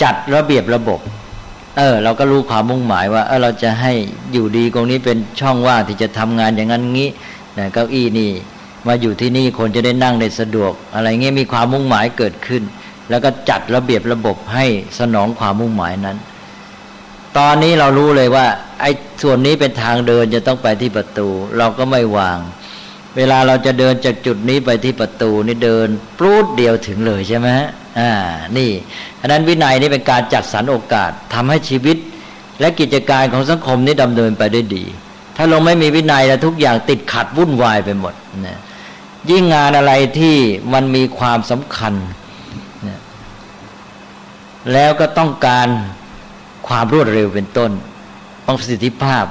จัดระเบียบระบบเราก็รู้ความมุ่งหมายว่าเราจะให้อยู่ดีตรงนี้เป็นช่องว่างที่จะทำงานอย่างนั้นงี้นะเก้าอี้นี่มาอยู่ที่นี่คนจะได้นั่งได้สะดวกอะไรเงี้ยมีความมุ่งหมายเกิดขึ้นแล้วก็จัดระเบียบระบบให้สนองความมุ่งหมายนั้นตอนนี้เรารู้เลยว่าไอ้ส่วนนี้เป็นทางเดินจะต้องไปที่ประตูเราก็ไม่วางเวลาเราจะเดินจากจุดนี้ไปที่ประตูนี่เดินปลูดเดียวถึงเลยใช่ไหมนี่ฉะนั้นวินัยนี่เป็นการจัดสรรโอกาสทำให้ชีวิตและกิจการของสังคมนี้ดำเนินไปได้ดีถ้าเราไม่มีวินัยแล้วทุกอย่างติดขัดวุ่นวายไปหมดนะยิ่งงานอะไรที่มันมีความสำคัญนะแล้วก็ต้องการความรวดเร็วเป็นต้นประสิทธิภาพ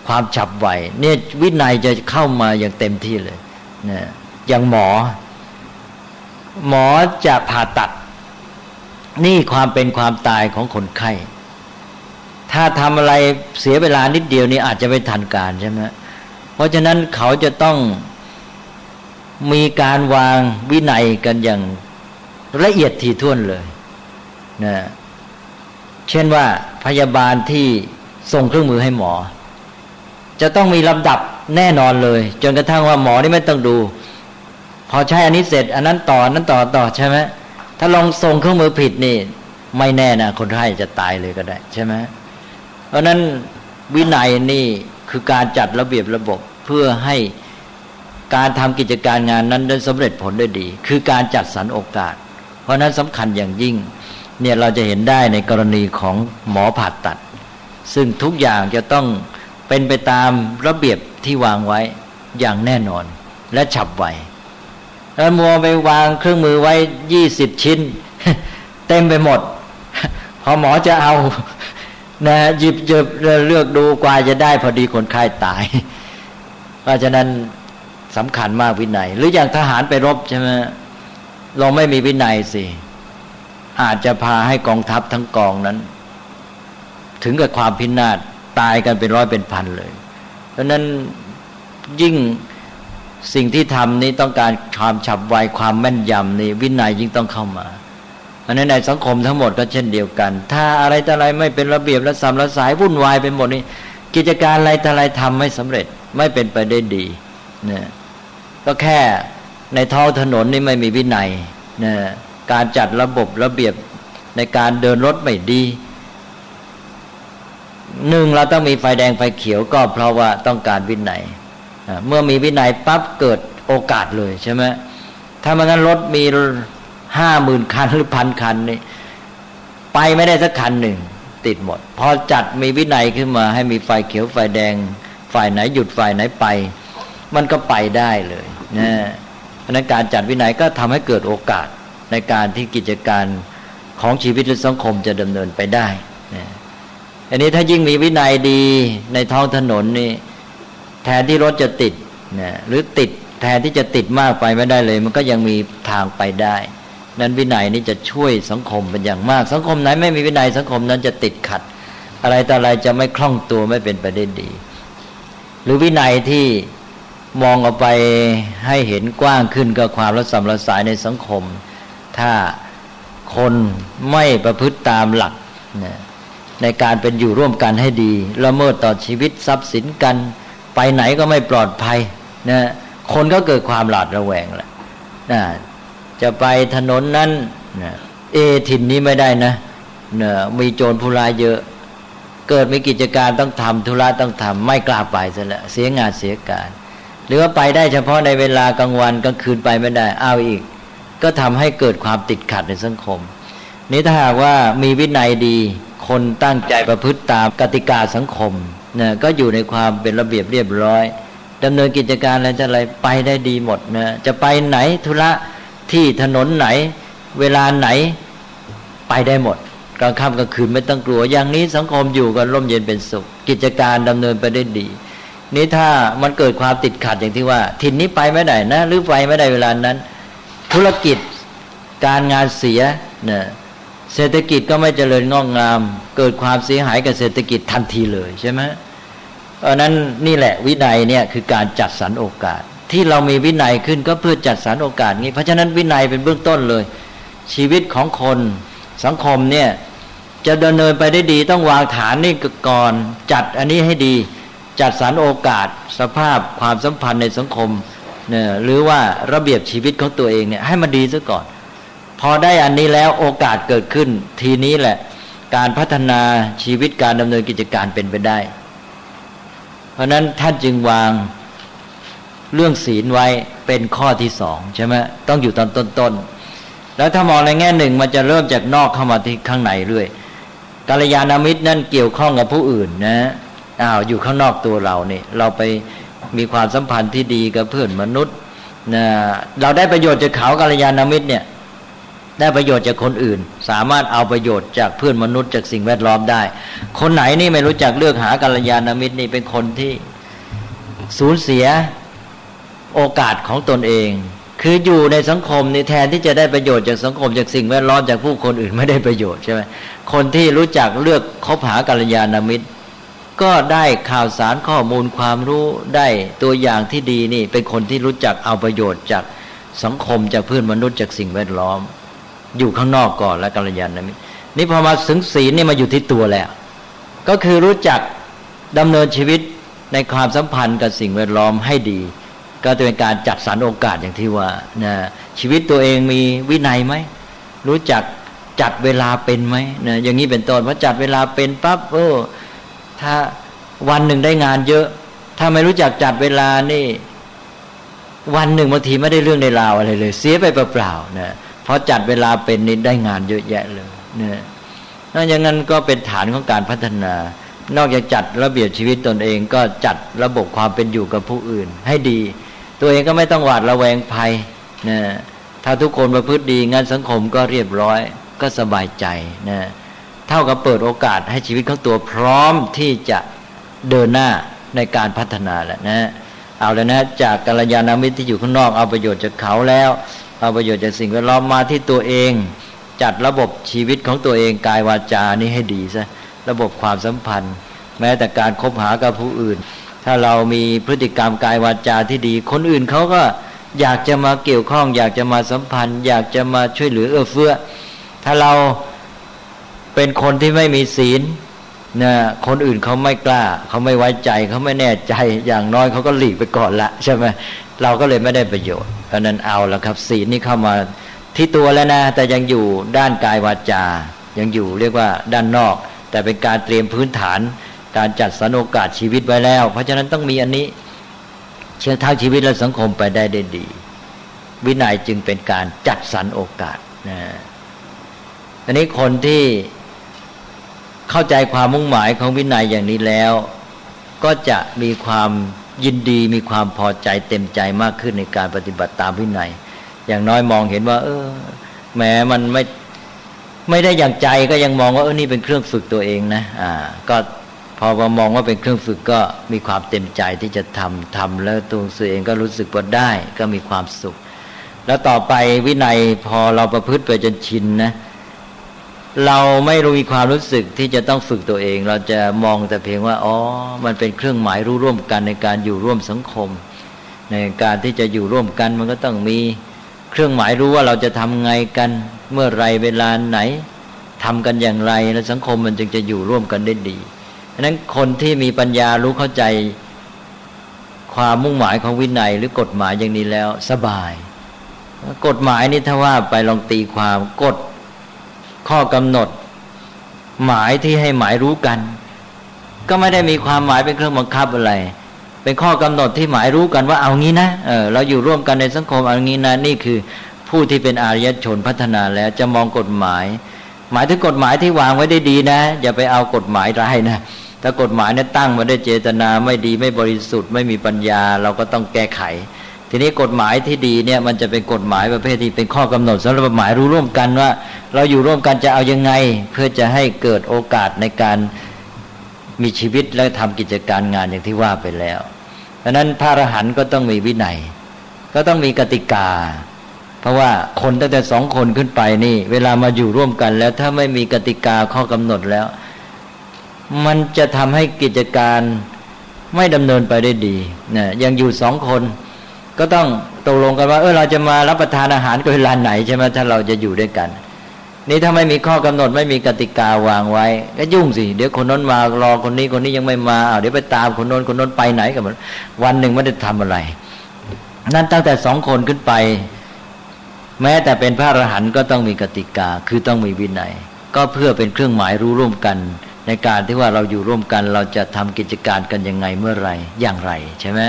ความฉับไวเนี่ยวินัยจะเข้ามาอย่างเต็มที่เลยนะอย่างหมอจะผ่าตัดนี่ความเป็นความตายของคนไข้ถ้าทำอะไรเสียเวลานิดเดียวนี่อาจจะไม่ทันการใช่ไหมเพราะฉะนั้นเขาจะต้องมีการวางวินัยกันอย่างละเอียดถี่ถ้วนเลยนะเช่นว่าพยาบาลที่ส่งเครื่องมือให้หมอจะต้องมีลำดับแน่นอนเลยจนกระทั่งว่าหมอนี่ไม่ต้องดูพอใช้อันนี้เสร็จอันนั้นต่ออันนั้นต่อใช่ไหมถ้าลองส่งเครื่องมือผิดนี่ ไม่แน่นะคนไข้จะตายเลยก็ได้ใช่ไหมเพราะนั้นวินัยนี่คือการจัดระเบียบระบบเพื่อให้การทำกิจการงานนั้นได้สำเร็จผลได้ดีคือการจัดสรรโอกาสเพราะนั้นสำคัญอย่างยิ่งเนี่ยเราจะเห็นได้ในกรณีของหมอผ่าตัดซึ่งทุกอย่างจะต้องเป็นไปตามระเบียบที่วางไว้อย่างแน่นอนและฉับไวแล้วมัวไปวางเครื่องมือไว้20 ชิ้น เต็มไปหมดพอหมอจะเอานะหยิบเลือกดูกว่าจะได้พอดีคนไข้ตายเพราะฉะนั้นสำคัญมากวินัยหรืออย่างทหารไปรบใช่ไหมเราไม่มีวินัยสิอาจจะพาให้กองทัพทั้งกองนั้นถึงกับความพินาศตายกันเป็นร้อยเป็นพันเลยเพราะนั้นยิ่งสิ่งที่ทำนี้ต้องการความฉับไวความแม่นยำนี่วินัยยิ่งต้องเข้ามาเพราะนั้นในสังคมทั้งหมดก็เช่นเดียวกันถ้าอะไรแต่อะไรไม่เป็นระเบียบและสำระสายวุ่นวายไปหมดนี่กิจการอะไรแต่อะไรทำไม่สำเร็จไม่เป็นไปได้ดีเนี่ยก็แค่ในท้องถนนนี่ไม่มีวินัยเนี่ยการจัดระบบระเบียบในการเดินรถไม่ดีหนึ่งเราต้องมีไฟแดงไฟเขียวก็เพราะว่าต้องการวินัยเมื่อมีวินัยปั๊บเกิดโอกาสเลยใช่ไหมถ้าไม่งั้นรถมี50,000 คันหรือ1,000 คันนี่ไปไม่ได้สักคันหนึ่งติดหมดพอจัดมีวินัยขึ้นมาให้มีไฟเขียวไฟแดงฝ่ายไหนหยุดฝ่ายไหนไปมันก็ไปได้เลยนะเพราะนั้นการจัดวินัยก็ทำให้เกิดโอกาสในการที่กิจการของชีวิตและสังคมจะดำเนินไปได้นะอันนี้ถ้ายิ่งมีวินัยดีในท้องถนนนี่แทนที่รถจะติดนะหรือติดแทนที่จะติดมากไปไม่ได้เลยมันก็ยังมีทางไปได้นั้นวินัยนี้จะช่วยสังคมเป็นอย่างมากสังคมไหนไม่มีวินัยสังคมนั้นจะติดขัดอะไรต่ออะไรจะไม่คล่องตัวไม่เป็นไปได้ดีหรือวินัยที่มองออกไปให้เห็นกว้างขึ้นก็ความระสำระสายในสังคมถ้าคนไม่ประพฤติตามหลักนะในการเป็นอยู่ร่วมกันให้ดีละเมิดต่อชีวิตทรัพย์สินกันไปไหนก็ไม่ปลอดภัยนะคนก็เกิดความหวาดระแวงแหละนะจะไปถนนนั้นนะถิ่นนี้ไม่ได้นะมีโจรผู้ร้ายเยอะเกิดมีกิจการต้องทำธุระต้องทำไม่กล้าไปซะแล้วเสียงานเสียการหรือว่าไปได้เฉพาะในเวลากลางวันกลางคืนไปไม่ได้เอาอีกก็ทำให้เกิดความติดขัดในสังคมนี้ถ้าหากว่ามีวินัยดีคนตั้งใจประพฤติตามกติกาสังคมนะก็อยู่ในความเป็นระเบียบเรียบร้อยดำเนินกิจการอะไรไปได้ดีหมดนะจะไปไหนธุระที่ถนนไหนเวลาไหนไปได้หมดกลางค่ำกลางคืนไม่ต้องกลัวอย่างนี้สังคมอยู่กันร่มเย็นเป็นสุขกิจการดำเนินไปได้ดีนี่ถ้ามันเกิดความติดขัดอย่างที่ว่าถิ่นนี้ไปไม่ได้นะหรือไปไม่ได้เวลานั้นธุรกิจการงานเสียนะเศรษฐกิจก็ไม่เจริญงอกงามเกิดความเสียหายกับเศรษฐกิจทันทีเลยใช่ไหมเพราะนั้นนี่แหละวินัยเนี่ยคือการจัดสรรโอกาสที่เรามีวินัยขึ้นก็เพื่อจัดสรรโอกาสนี้เพราะฉะนั้นวินัยเป็นเบื้องต้นเลยชีวิตของคนสังคมเนี่ยจะดำเนินไปได้ดีต้องวางฐานนี่ก่อนจัดอันนี้ให้ดีจัดสรรโอกาสสภาพความสัมพันธ์ในสังคมเนี่ยหรือว่าระเบียบชีวิตของตัวเองเนี่ยให้มันดีซะก่อนพอได้อันนี้แล้วโอกาสเกิดขึ้นทีนี้แหละการพัฒนาชีวิตการดำเนินกิจการเป็นไปได้เพราะนั้นท่านจึงวางเรื่องศีลไว้เป็นข้อที่2ใช่ไหมต้องอยู่ตอนต้นๆแล้วถ้ามองในแง่หนึ่งมันจะเริ่มจากนอกเข้ามาที่ข้างในเรื่อยกัลยาณมิตรนั่นเกี่ยวข้องกับผู้อื่นนะอยู่ข้างนอกตัวเราเนี่ยเราไปมีความสัมพันธ์ที่ดีกับเพื่อนมนุษย์นะเราได้ประโยชน์จากเขากัลยาณมิตรเนี่ยได้ประโยชน์จากคนอื่นสามารถเอาประโยชน์จากเพื่อนมนุษย์จากสิ่งแวดล้อมได้คนไหนนี่ไม่รู้จักเลือกหากัลยาณมิตรนี่เป็นคนที่สูญเสียโอกาสของตนเองคืออยู่ในสังคมนี่แทนที่จะได้ประโยชน์จากสังคมจากสิ่งแวดล้อมจากผู้คนอื่นไม่ได้ประโยชน์ใช่ไหมคนที่รู้จักเลือกคบหากัลยาณมิตรก็ได้ข่าวสารข้อมูลความรู้ได้ตัวอย่างที่ดีนี่เป็นคนที่รู้จักเอาประโยชน์จากสังคมจากเพื่อนมนุษย์จากสิ่งแวดล้อมอยู่ข้างนอกก่อนแล้วกัลยาณมิตรนี่พอมาถึงศีลนี่มาอยู่ที่ตัวแล้วก็คือรู้จักดำเนินชีวิตในความสัมพันธ์กับสิ่งแวดล้อมให้ดีก็จะเป็นการจัดสรรโอกาสอย่างที่ว่านะชีวิตตัวเองมีวินัยไหมรู้จัก จัดเวลาเป็นไหมนะอย่างนี้เป็นต้นพอจัดเวลาเป็นปั๊บถ้าวันหนึ่งได้งานเยอะถ้าไม่รู้จักจัดเวลานี่วันหนึ่งบางทีไม่ได้เรื่องในราวอะไรเลยเสียไปเปล่าๆนะเพราะจัดเวลาเป็นนี่ได้งานเยอะแยะเลยนะอย่างนั้นก็เป็นฐานของการพัฒนานอกจากจัดระเบียบชีวิตตนเองก็จัดระบบความเป็นอยู่กับผู้อื่นให้ดีตัวเองก็ไม่ต้องหวาดระแวงภัยนะถ้าทุกคนประพฤติดีงานสังคมก็เรียบร้อยก็สบายใจนะเท่ากับเปิดโอกาสให้ชีวิตของตัวพร้อมที่จะเดินหน้าในการพัฒนาแล้วนะเอาแล้วนะจากกัลยาณมิตรที่อยู่ข้างนอกเอาประโยชน์จากเขาแล้วเอาประโยชน์จากสิ่งแวดล้อมมาที่ตัวเองจัดระบบชีวิตของตัวเองกายวาจานี่ให้ดีซะระบบความสัมพันธ์แม้แต่การคบหากับผู้อื่นถ้าเรามีพฤติกรรมกายวาจาที่ดีคนอื่นเขาก็อยากจะมาเกี่ยวข้องอยากจะมาสัมพันธ์อยากจะมาช่วยเหลือเอื้อเฟื้อถ้าเราเป็นคนที่ไม่มีศีลนะคนอื่นเขาไม่กล้าเขาไม่ไว้ใจเขาไม่แน่ใจอย่างน้อยเขาก็หลีกไปก่อนละใช่ไหมเราก็เลยไม่ได้ประโยชน์เพราะนั้นเอาละครับศีลนี่เข้ามาที่ตัวแล้วนะแต่ยังอยู่ด้านกายวาจายังอยู่เรียกว่าด้านนอกแต่เป็นการเตรียมพื้นฐานการจัดสรรโอกาสชีวิตไว้แล้วเพราะฉะนั้นต้องมีอันนี้เชื่อทั้งชีวิตและสังคมไปได้ดีวินัยจึงเป็นการจัดสรรโอกาสนะอันนี้คนที่เข้าใจความมุ่งหมายของวินัยอย่างนี้แล้วก็จะมีความยินดีมีความพอใจเต็มใจมากขึ้นในการปฏิบัติตามวินัยอย่างน้อยมองเห็นว่าแม้มันไม่ได้อย่างใจก็ยังมองว่านี่เป็นเครื่องฝึกตัวเองนะก็พอมองว่าเป็นเครื่องฝึกก็มีความเต็มใจที่จะทำแล้วตัวเองก็รู้สึกว่าได้ก็มีความสุขแล้วต่อไปวินัยพอเราประพฤติไปจนชินนะเราไม่รู้มีความรู้สึกที่จะต้องฝึกตัวเองเราจะมองแต่เพียงว่ามันเป็นเครื่องหมายรู้ร่วมกันในการอยู่ร่วมสังคมในการที่จะอยู่ร่วมกันมันก็ต้องมีเครื่องหมายรู้ว่าเราจะทำไงกันเมื่อไรเวลาไหนทำกันอย่างไรแล้วสังคมมันจึงจะอยู่ร่วมกันได้ดีฉะนั้นคนที่มีปัญญารู้เข้าใจความมุ่งหมายของวินัยหรือกฎหมายอย่างนี้แล้วสบายกฎหมายนี่ถ้าว่าไปลองตีความกฎข้อกำหนดหมายที่ให้หมายรู้กันก็ไม่ได้มีความหมายเป็นเครื่องบังคับอะไรเป็นข้อกำหนดที่หมายรู้กันว่าเอางี้นะเราอยู่ร่วมกันในสังคมเอางี้นะนี่คือผู้ที่เป็นอารยชนพัฒนาแล้วจะมองกฎหมายหมายถึงกฎหมายที่วางไว้ได้ดีนะอย่าไปเอากฎหมายร้ายนะถ้ากฎหมายเนี่ยตั้งมาด้วยเจตนาไม่ดีไม่บริสุทธิ์ไม่มีปัญญาเราก็ต้องแก้ไขทีนี้กฎหมายที่ดีเนี่ยมันจะเป็นกฎหมายประเภทที่เป็นข้อกำหนดสำหรับหมายรู้ร่วมกันว่าเราอยู่ร่วมกันจะเอายังไงเพื่อจะให้เกิดโอกาสในการมีชีวิตและทำกิจการงานอย่างที่ว่าไปแล้วเพราะนั้นพระอรหันต์ก็ต้องมีวินัยก็ต้องมีกติกาเพราะว่าคนตั้งแต่2 คนขึ้นไปนี่เวลามาอยู่ร่วมกันแล้วถ้าไม่มีกติกาข้อกำหนดแล้วมันจะทำให้กิจการไม่ดำเนินไปได้ดีนะยังอยู่2 คนก็ต้องตกลงกันว่าเราจะมารับประทานอาหารกันเวลาไหนใช่ไหมถ้าเราจะอยู่ด้วยกันนี่ถ้าไม่มีข้อกำหนดไม่มีกติกาวางไว้ก็ยุ่งสิเดี๋ยวคนนั้นมารอคนนี้ยังไม่มาเดี๋ยวไปตามคนโน้นไปไหนกันวันหนึ่งไม่ได้ทำอะไรนั้นตั้งแต่2 คนขึ้นไปแม้แต่เป็นพระอรหันต์ก็ต้องมีกติกาคือต้องมีวินัยก็เพื่อเป็นเครื่องหมายรู้ร่วมกันในการที่ว่าเราอยู่ร่วมกันเราจะทำกิจการกันยังไงเมื่อไรอย่างไรใช่ไหม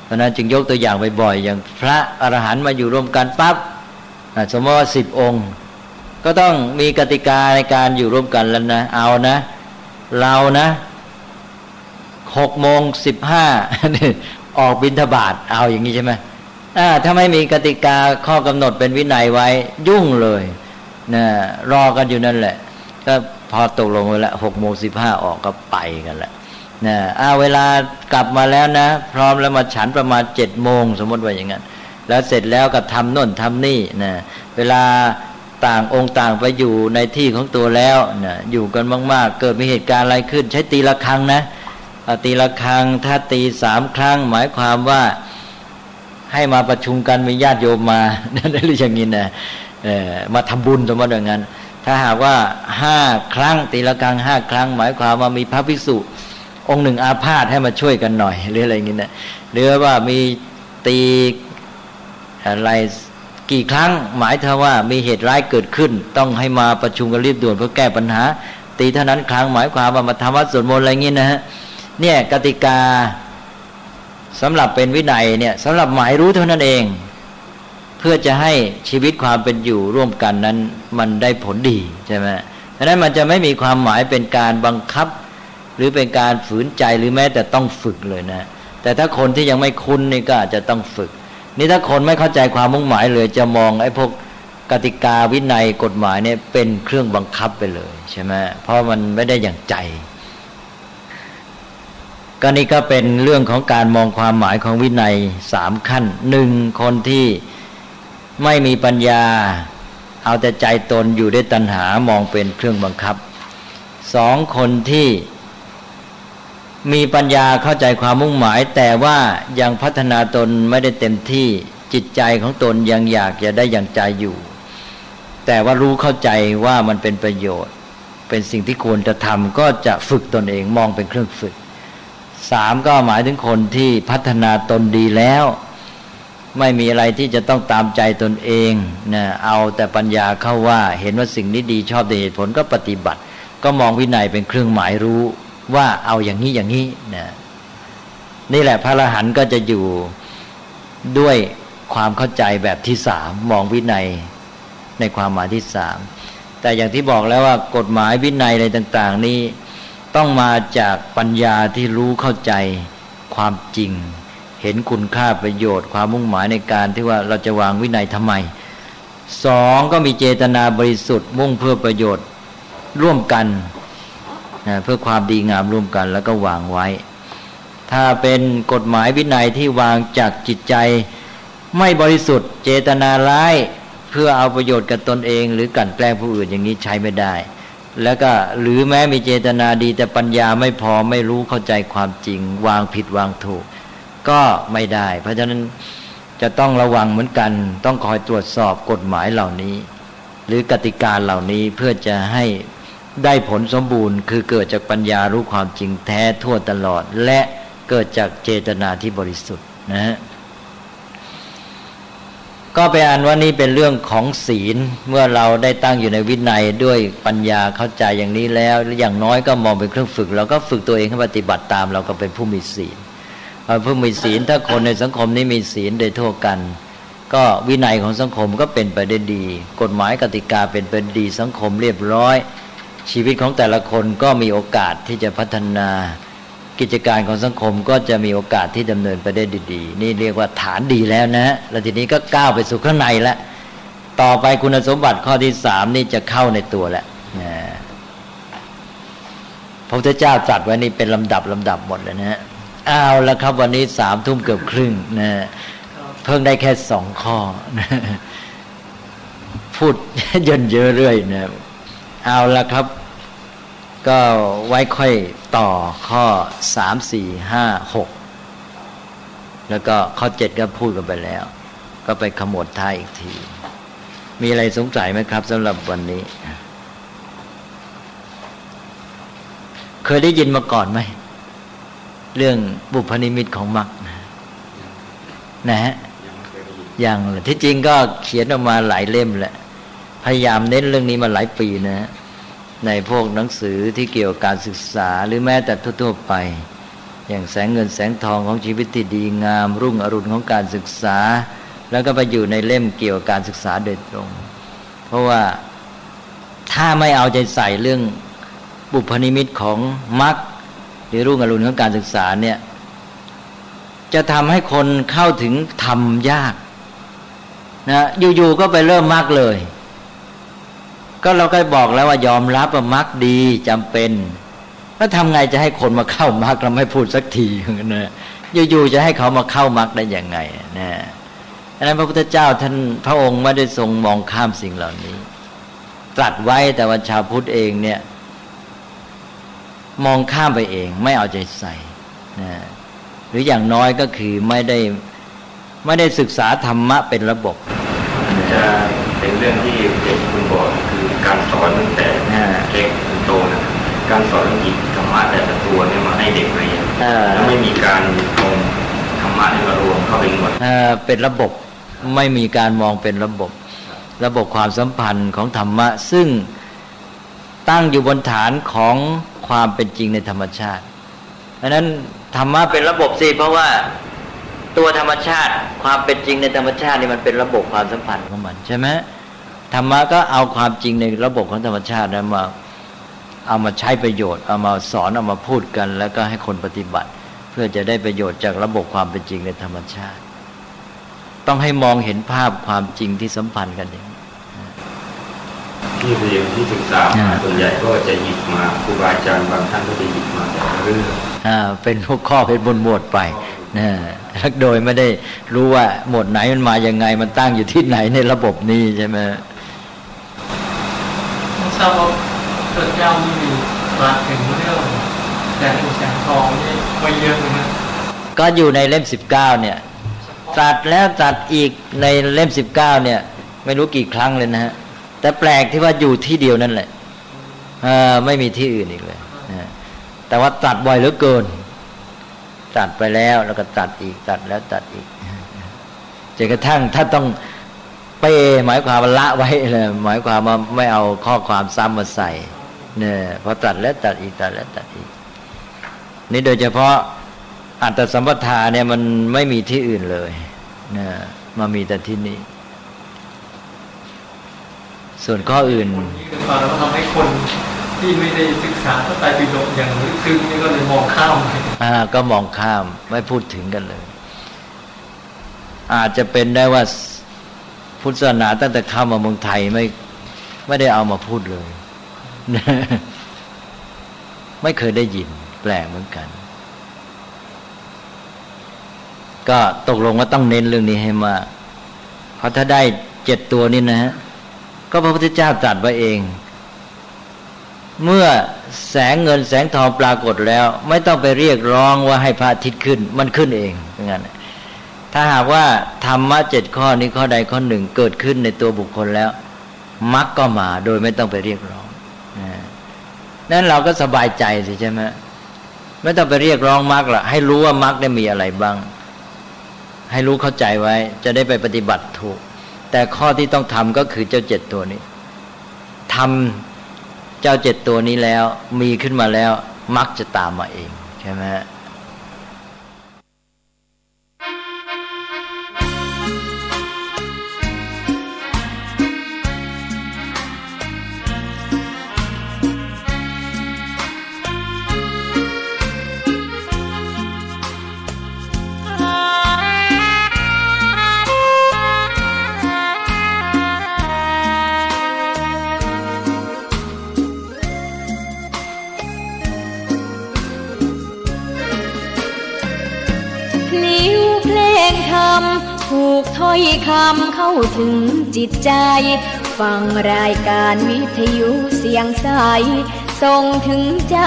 เพราะนั้นจึงยกตัวอย่างบ่อยๆอย่างพระอรหันต์มาอยู่ร่วมกันปั๊บสมมติว่า10 องค์ก็ต้องมีกติกาในการอยู่ร่วมกันแล้วนะเอานะเรานะ6:15 ออกบิณฑบาตเอาอย่างนี้ใช่ไหมถ้าไม่มีกติกาข้อกำหนดเป็นวินัยไว้ยุ่งเลยนะรอกันอยู่นั่นแหละก็พอตกลงไว้แล้ว6:15 ออกก็ไปกันแหละนะเวลากลับมาแล้วนะพร้อมแล้วมาฉันประมาณ7:00สมมติว่าอย่างนั้นแล้วเสร็จแล้วก็ทำโน่นทำนี่นะเวลาต่างองค์ต่างไปอยู่ในที่ของตัวแล้วนะอยู่กันมากๆเกิดมีเหตุการณ์อะไรขึ้นใช้ตีระฆังนะตีระฆังถ้าตี3 ครั้งหมายความว่าให้มาประชุมกันมีญาติโยมมาหรืออย่างนี้นะมาทำบุญสมมติอย่างนั้นถ้าหากว่า5 ครั้งตีระฆัง5 ครั้งหมายความว่ามีพระภิกษุองค์หนึ่งอาพาธให้มาช่วยกันหน่อยหรืออะไรอย่างนี้นะหรือว่ามีตีอะไร กี่ครั้งหมายถึงว่ามีเหตุร้ายเกิดขึ้นต้องให้มาประชุมกันรีบด่วนเพื่อแก้ปัญหาตีเท่านั้นครั้งหมายความว่ามาทำวัดสวดมนต์อะไรเงี้ยนะฮะเนี่ยกติกาสำหรับเป็นวินัยเนี่ยสำหรับหมายรู้เท่านั้นเองเพื่อจะให้ชีวิตความเป็นอยู่ร่วมกันนั้นมันได้ผลดีใช่ไหมดังนั้นมันจะไม่มีความหมายเป็นการบังคับหรือเป็นการฝืนใจหรือแม้แต่ต้องฝึกเลยนะแต่ถ้าคนที่ยังไม่คุ้นนี่ก็อาจจะต้องฝึกนี่ถ้าคนไม่เข้าใจความมุ่งหมายเลยจะมองไอ้พวกกติกาวินัยกฎหมายเนี่ยเป็นเครื่องบังคับไปเลยใช่ไหมเพราะมันไม่ได้อย่างใจก็นี่ก็เป็นเรื่องของการมองความหมายของวินัย3ขั้น1คนที่ไม่มีปัญญาเอาแต่ใจตนอยู่ด้วยตัณหามองเป็นเครื่องบังคับ2คนที่มีปัญญาเข้าใจความมุ่งหมายแต่ว่ายังพัฒนาตนไม่ได้เต็มที่จิตใจของตนยังอยากจะได้อย่างใจอยู่แต่ว่ารู้เข้าใจว่ามันเป็นประโยชน์เป็นสิ่งที่ควรจะทำก็จะฝึกตนเองมองเป็นเครื่องฝึก3ก็หมายถึงคนที่พัฒนาตนดีแล้วไม่มีอะไรที่จะต้องตามใจตนเองนะเอาแต่ปัญญาเข้าว่าเห็นว่าสิ่งนี้ดีชอบด้วยเหตุผลก็ปฏิบัติก็มองวินัยเป็นเครื่องหมายรู้ว่าเอาอย่างนี้อย่างนี้นะนี่แหละพระอรหันต์ก็จะอยู่ด้วยความเข้าใจแบบที่3มองวินัยในความหมายที่3แต่อย่างที่บอกแล้วว่ากฎหมายวินัยอะไรต่างๆนี้ต้องมาจากปัญญาที่รู้เข้าใจความจริงเห็นคุณค่าประโยชน์ความมุ่งหมายในการที่ว่าเราจะวางวินัยทำไม2ก็มีเจตนาบริสุทธิ์มุ่งเพื่อประโยชน์ร่วมกันนะเพื่อความดีงามร่วมกันแล้วก็วางไว้ถ้าเป็นกฎหมายวินัยที่วางจากจิตใจไม่บริสุทธิ์เจตนาร้ายเพื่อเอาประโยชน์กับตนเองหรือกลั่นแกล้งผู้อื่นอย่างนี้ใช้ไม่ได้แล้วก็หรือแม้มีเจตนาดีแต่ปัญญาไม่พอไม่รู้เข้าใจความจริงวางผิดวางถูกก็ไม่ได้เพราะฉะนั้นจะต้องระวังเหมือนกันต้องคอยตรวจสอบกฎหมายเหล่านี้หรือกติกาเหล่านี้เพื่อจะให้ได้ผลสมบูรณ์คือเกิดจากปัญญารู้ความจริงแท้ทั่วตลอดและเกิดจากเจตนาที่บริสุทธิ์นะฮะก็ไปอ่านว่านี่เป็นเรื่องของศีลเมื่อเราได้ตั้งอยู่ในวินัยด้วยปัญญาเข้าใจอย่างนี้แล้วอย่างน้อยก็มองเป็นเครื่องฝึกเราก็ฝึกตัวเองให้ปฏิบัติตามเราก็เป็นผู้มีศีลผู้มีศีลถ้าคนในสังคมนี้มีศีลโดยทั่วกันก็วินัยของสังคมก็เป็นไปได้ดีกฎหมายกติกาเป็นไปดีสังคมเรียบร้อยชีวิตของแต่ละคนก็มีโอกาสที่จะพัฒนากิจการของสังคมก็จะมีโอกาสที่ดำเนินไปได้ดีๆนี่เรียกว่าฐานดีแล้วนะแล้วทีนี้ก็ก้าวไปสู่ข้างในแล้วต่อไปคุณสมบัติข้อที่3นี่จะเข้าในตัวแล้วพระพุทธเจ้าตรัสไว้นี่เป็นลำดับหมดเลยนะเอาละครับวันนี้3 ทุ่มเกือบครึ่งนะเพิ่งได้แค่2 ข้อนะพูดเยินเยอะเรื่อยนะเอาละครับก็ไว้ค่อยต่อข้อ3 4 5 6แล้วก็ข้อ7ก็พูดกันไปแล้วก็ไปขมวดท้ายอีกทีมีอะไรสงสัยไหมครับสำหรับวันนี้เคยได้ยินมาก่อนไหมเรื่องบุพนิมิตของมรรคนะฮะยังที่จริงก็เขียนออกมาหลายเล่มแหละพยายามเน้นเรื่องนี้มาหลายปีนะในพวกหนังสือที่เกี่ยวกับการศึกษาหรือแม้แต่ทั่วๆไปอย่างแสงเงินแสงทองของชีวิตที่ดีงามรุ่งอรุณของการศึกษาแล้วก็ไปอยู่ในเล่มเกี่ยวกับการศึกษาโดยตรงเพราะว่าถ้าไม่เอาใจใส่เรื่องบุพนิมิตของมรรคหรือรุ่งอรุณของการศึกษาเนี่ยจะทำให้คนเข้าถึงธรรมยากนะอยู่ๆก็ไปเริ่มมรรคเลยก็เราก็บอกแล้วว่ายอมรับว่ามรรคดีจำเป็นแล้วทำไงจะให้คนมาเข้ามรรคเราไม่พูดสักทีนะอยู่ๆจะให้เขามาเข้ามรรคได้ยังไงนะอันนั้นพระพุทธเจ้าท่านพระองค์ไม่ได้ทรงมองข้ามสิ่งเหล่านี้ตรัสไว้แต่ว่าชาวพุทธเองเนี่ยมองข้ามไปเองไม่เอาใจใส่นะหรืออย่างน้อยก็คือไม่ได้ศึกษาธรรมะเป็นระบบจะเป็นเรื่องที่เด็กคุณบอกคือการสอนตั้งแต่เล็กจนโตนะการสอนหยิบธรรมะแต่ละตัวเนี่ยมาให้เด็กเรียนแล้วไม่มีการเอาธรรมะนี่มารวมเข้าไปหมดเป็นระบบ ไม่มีการมองเป็นระบบความสัมพันธ์ของธรรมะซึ่งตั้งอยู่บนฐานของความเป็นจริงในธรรมชาติเพราะนั้นธรรมะเป็นระบบสิเพราะว่าตัวธรรมชาติความเป็นจริงในธรรมชาตินี่มันเป็นระบบความสัมพันธ์ของมันใช่ไหมธรรมะก็เอาความจริงในระบบของธรรมชาตินั้นมาเอามาใช้ประโยชน์เอามาสอนเอามาพูดกันแล้วก็ให้คนปฏิบัติเพื่อจะได้ประโยชน์จากระบบความเป็นจริงในธรรมชาติต้องให้มองเห็นภาพความจริงที่สัมพันธ์กันอย่างนี้ที่เรียนที่ศึกษาส่วนใหญ่ก็จะหยิบมาครูบาอาจารย์บางท่านก็จะหยิบมาแต่ละเรื่องเป็นหัวข้อเป็นหมวดไปนะโดยไม่ได้รู้ว่าหมวดไหนมันมายังไงมันตั้งอยู่ที่ไหนในระบบนี้ใช่ไหมไม่ทราบว่าพระเจ้ามีตรัสถึงเรื่องแสงแสงทองนี่ไว้เยอะเลยนะก็อยู่ในเล่ม19เนี่ยตรัสแล้วตรัสอีกในเล่ม19เนี่ยไม่รู้กี่ครั้งเลยนะฮะแต่แปลกที่ว่าอยู่ที่เดียวนั่นแหละไม่มีที่อื่นอีกเลยแต่ว่าตรัสบ่อยเหลือเกินตรัสไปแล้วแล้วก็ตรัสอีกตรัสแล้วตรัสอีกจนกระทั่งถ้าต้องเป้หมายความว่าละไว้เลยหมายความว่าไม่เอาข้อความซ้ำมาใส่เนี่ยพอตรัสแล้วตรัสอีกตรัสแล้วตรัสอีกนี่โดยเฉพาะอัตตสัมปทาเนี่ยมันไม่มีที่อื่นเลยนะมามีแต่ที่นี่ส่วนข้ออื่นฟังแล้วทำให้คนที่ไม่ได้ศึกษาพระไตรปิฎกอย่างลึกซึ้งนี่ก็เลยมองข้ามก็มองข้ามไม่พูดถึงกันเลยอาจจะเป็นได้ว่าพุทธศาสนาตั้งแต่เข้ามาเมืองไทยไม่ได้เอามาพูดเลยไม่เคยได้ยินแปลกเหมือนกันก็ตกลงว่าต้องเน้นเรื่องนี้ให้มากเพราะถ้าได้7ตัวนี้นะฮะก็พระพุทธเจ้าตรัสไว้เองเมื่อแสงเงินแสงทองปรากฏแล้วไม่ต้องไปเรียกร้องว่าให้พระอาทิตย์ขึ้นมันขึ้นเองอย่างนั้นถ้าหากว่าธรรมะ7ข้อนี้ข้อใดข้อหนึ่งเกิดขึ้นในตัวบุคคลแล้วมรรคก็มาโดยไม่ต้องไปเรียกร้องนั้นเราก็สบายใจสิใช่ไหมไม่ต้องไปเรียกร้องมรรคละให้รู้ว่ามรรคได้มีอะไรบ้างให้รู้เข้าใจไว้จะได้ไปปฏิบัติถูกแต่ข้อที่ต้องทำก็คือเจ้า7ตัวนี้ทำเจ้า7ตัวนี้แล้วมีขึ้นมาแล้วมรรคจะตามมาเองใช่ไหมถูกถ้อยคำเข้าถึงจิตใจฟังรายการวิทยุเสียงใสส่งถึงใจ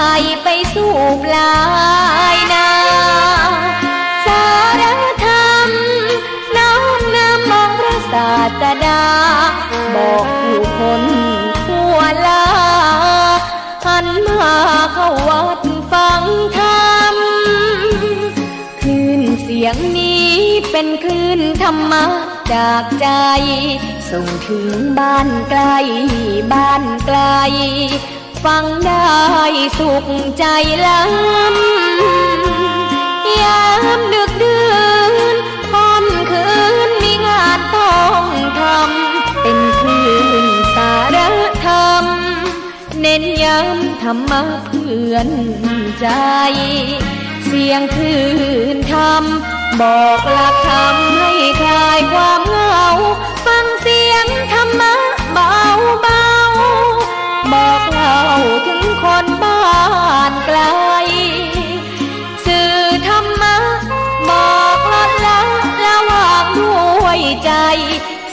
ไปสู่ปลายนาสารธรรมน้อมนำมองพระศาสดาบอกผู้คนทั่วลาหันมาเข้าวัดฟังธรรมคลื่นเสียงนี้เป็นคลื่นธรรมะจากใจส่งถึงบ้านไกลบ้านไกลฟังได้สุขใจล้ำยามดึกดื่นค่ำคืนมีงานต้องทำเป็นคลื่นสารธรรมเน้นย้ำธรรมะเพื่อนใจเสียงคลื่นธรรมบอกหลักธรรมให้คลายความเหงาฟังเสียงธรรมะเบาเบาบอกเล่าถึงคนบ้านไกลสื่อธรรมะบอกลดละระหว่างด้วยใจ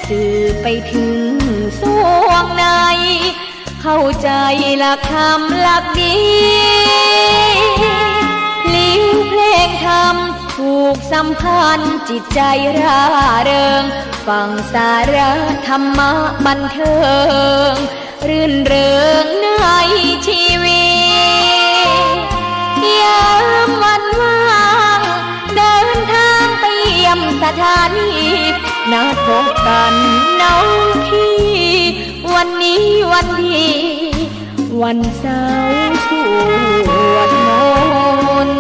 สื่อไปถึงสวงในเข้าใจหลักธรรมหลักดีลิ้วเพลงธรรมถูกสัมพันธ์จิตใจร่าเริงฟังสาระธรรมะบันเทิงรื่นเริงในชีวิตยามวันว่างเดินทางไปเยี่ยมสถานี นัดพบกันน้องพี่วันนี้วันดีวันเสาร์สวดมนต์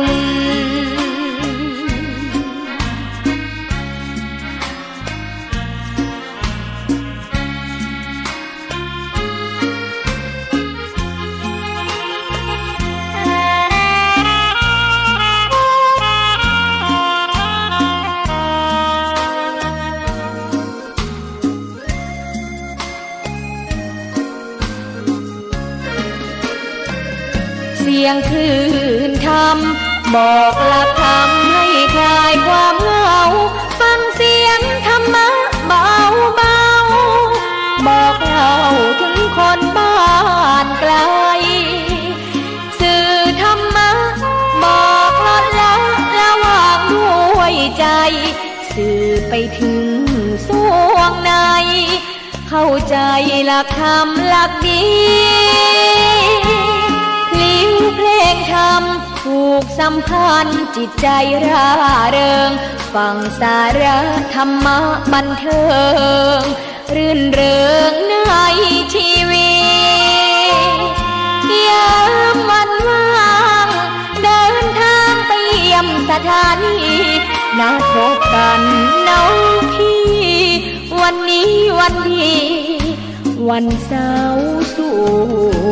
เสียงคลื่นทำบอกหลักธรรมให้คลายความเหงาฟังเสียงธรรมะเบาเบาบอกเล่าถึงคนบ้านไกลสื่อธรรมะบอกลดละระหว่างด้วยใจสื่อไปถึงสวงในเข้าใจหลักธรรมหลักดีเพลงธรรมผูกสัมพันธ์จิตใจร่าเริงฟังสาระธรรมะบันเทิงรื่นเริงในชีวิตยามวันว่างเดินทางไปเยี่ยมสถานีนัดพบกันน้องพี่วันนี้วันดีวันเสาร์ส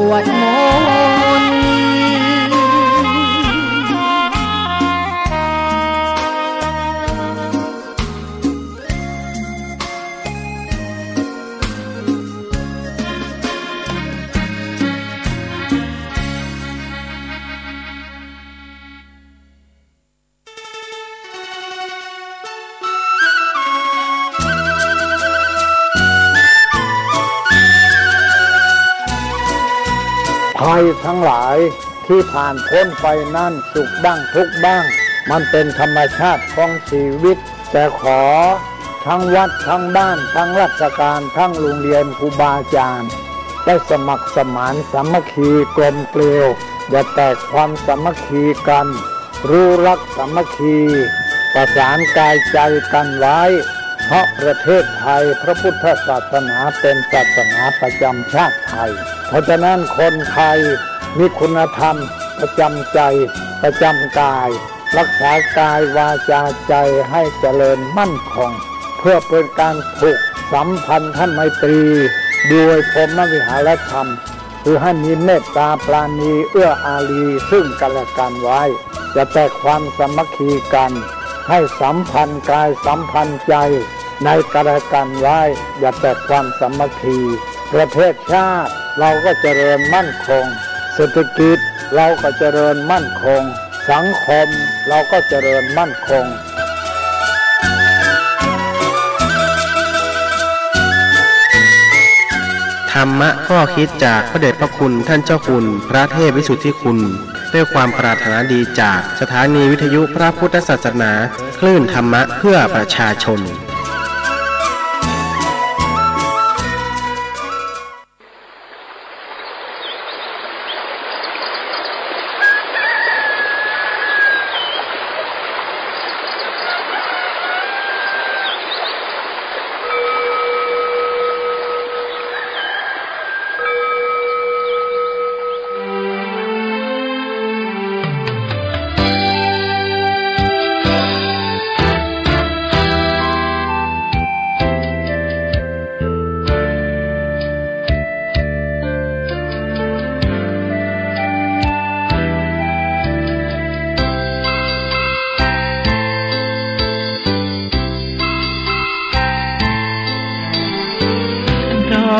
วดมนต์ภัยทั้งหลายที่ผ่านพ้นไปนั่นสุขบ้างทุกข์บ้างมันเป็นธรรมชาติของชีวิตแต่ขอทั้งวัดทั้งบ้านทั้งราชการทั้งโรงเรียนครูบาอาจารย์ได้สมัครสมานสามัคคีกลมเกลียวอย่าแตกความสามัคคีกันรู้รักสามัคคีประสานกายใจกันไว้เพราะประเทศไทยพระพุทธศาสนาเป็นศาสนาประจำชาติไทยเพราะฉะนั้นคนไทยมีคุณธรรมประจำใจประจำกายรักษากายวาจาใจให้เจริญมั่นคงเพื่อเป็นการผูกสัมพันธไมตรีด้วยพรหมวิหารธรรมคือให้มีเมตตาปราณีเอื้ออารีซึ่งกันและกันไว้จะแต่ความสามัคคีกันให้สัมพันธ์กายสัมพันธ์ใจในกันและกันไว้อย่าแต่ความสามัคคีประเทศชาติเราก็เจริญมั่นคงเศรษฐกิจเราก็เจริญมั่นคงสังคมเราก็เจริญมั่นคงธรรมะข้อคิดจากพระเดชพระคุณท่านเจ้าคุณพระเทพวิสุทธิคุณด้วยความปรารถนาดีจากสถานีวิทยุพระพุทธศาสนาคลื่นธรรมะเพื่อประชาชน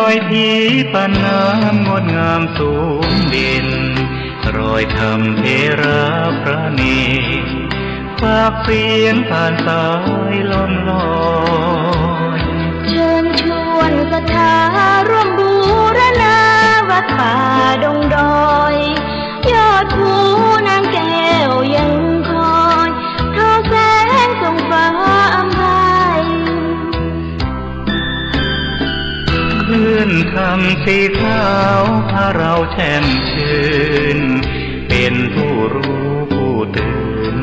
อยทีปานน้ำงดงามสูงดินรอยธรรมเทระพระเนตรฝากเสียงผ่านสายลมลอยเชิญชวนศรัทธาร่วมบูรณาวัดป่าดงดอยยอดภูนางแก้วยังคอยทอแสงส่องฟ้าอำไพคลื่นคำสีขาวพาเราแช่มชื่นเป็นผู้รู้ผู้ตื่น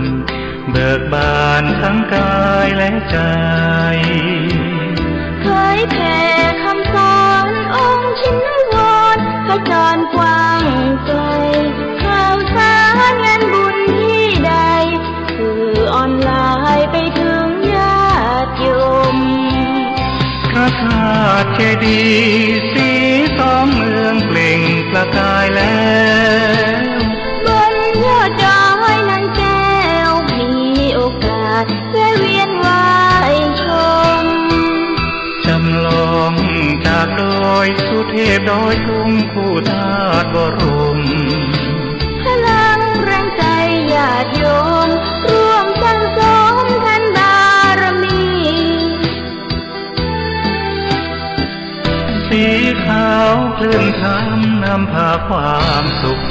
เบิกบานทั้งกายและใจ แผ่คำสอนองค์ชินวรขจรกว้างไกลข่าวสารงานบุญที่ใดสื่อออนไลน์ไปถึงญาติโยมพระธาตุเจดีย์สีสองเมืองเปล่งประกายแล้วบนยอดดอยนางแก้วมีโอกาสแวะเวียนไหว้ชมจำลองจากดอยสุเทพดอยทุ่งคู่ธาตุบรมพลังแรงใจญาติโยมร่วมสร้างสมทันบารมีสีขาวคลื่นธรรมนำพาความสุข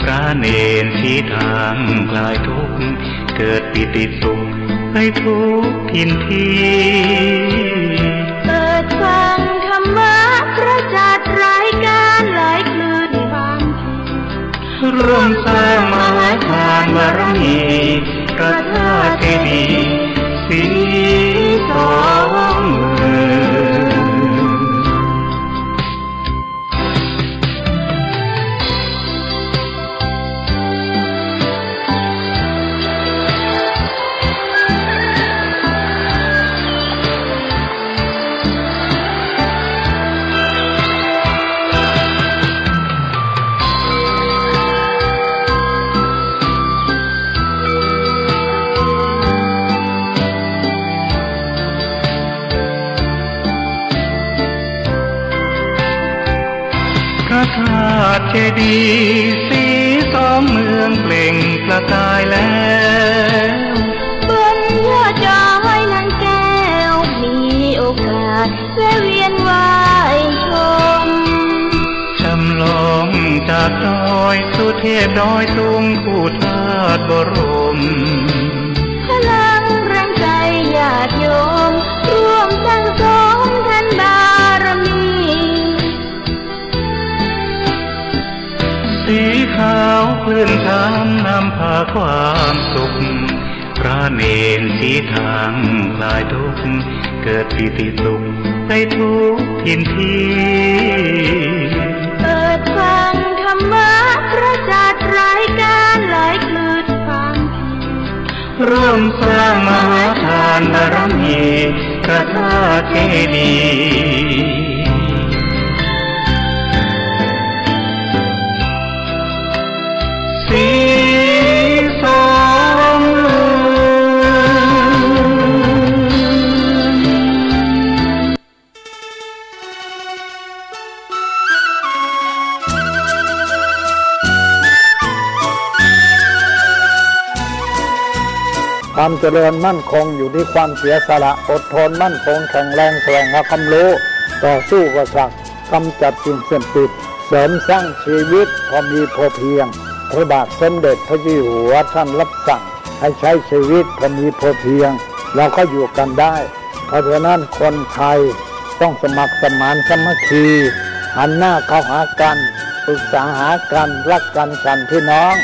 พระเนรชี้ทางคลายทุกข์เกิดปิติสุขไปทุกทินทีเปิดฟังธรรมะพระจัดรายการหลายคลื่นความร่วมสร้างมหาทานบารมีพระธาตุเจดีย์สีสองเมืองพระธาตุเจดีย์สีสองเมืองเปล่งประกายแล้วบนยอดดอยนางแก้วมีโอกาสแวะเวียนไหว้ชมจำลองจากดอยสุเทพดอยสูงคู่ธาตุบรมพลังแรงใจญาติโยมร่วมสร้างสมทันบารมีสีขาวคลื่นธรรมนำพาความสุขพระเนรชี้ทางคลายทุกข์เกิดปิติสุขไปทุกทินทีเปิดฟังธรรมะพระจัดรายการหลายคลื่นความร่วมสร้างมหาทานบารมีพระธาตุเจดีย์สีสองเมืองความเจริญมั่นคงอยู่ที่ความเสียสละอดทนมั่นคงแข็งแรงแสวงหาความรู้ต่อสู้กับศักดิ์กำจัดสิ่งเสพติดเสริมสร้างชีวิตพอมีพอเพียงพระบาทสมเด็จพระเจ้าอยู่หัวท่านรับสั่งให้ใช้ชีวิตพอมีพอเพียงเราก็อยู่กันได้เพราะฉะนั้นคนไทยต้องสมัครสมานสามัคคีหันหน้าเข้าหากันปรึกษาหากันรักกันฉันพี่น้อง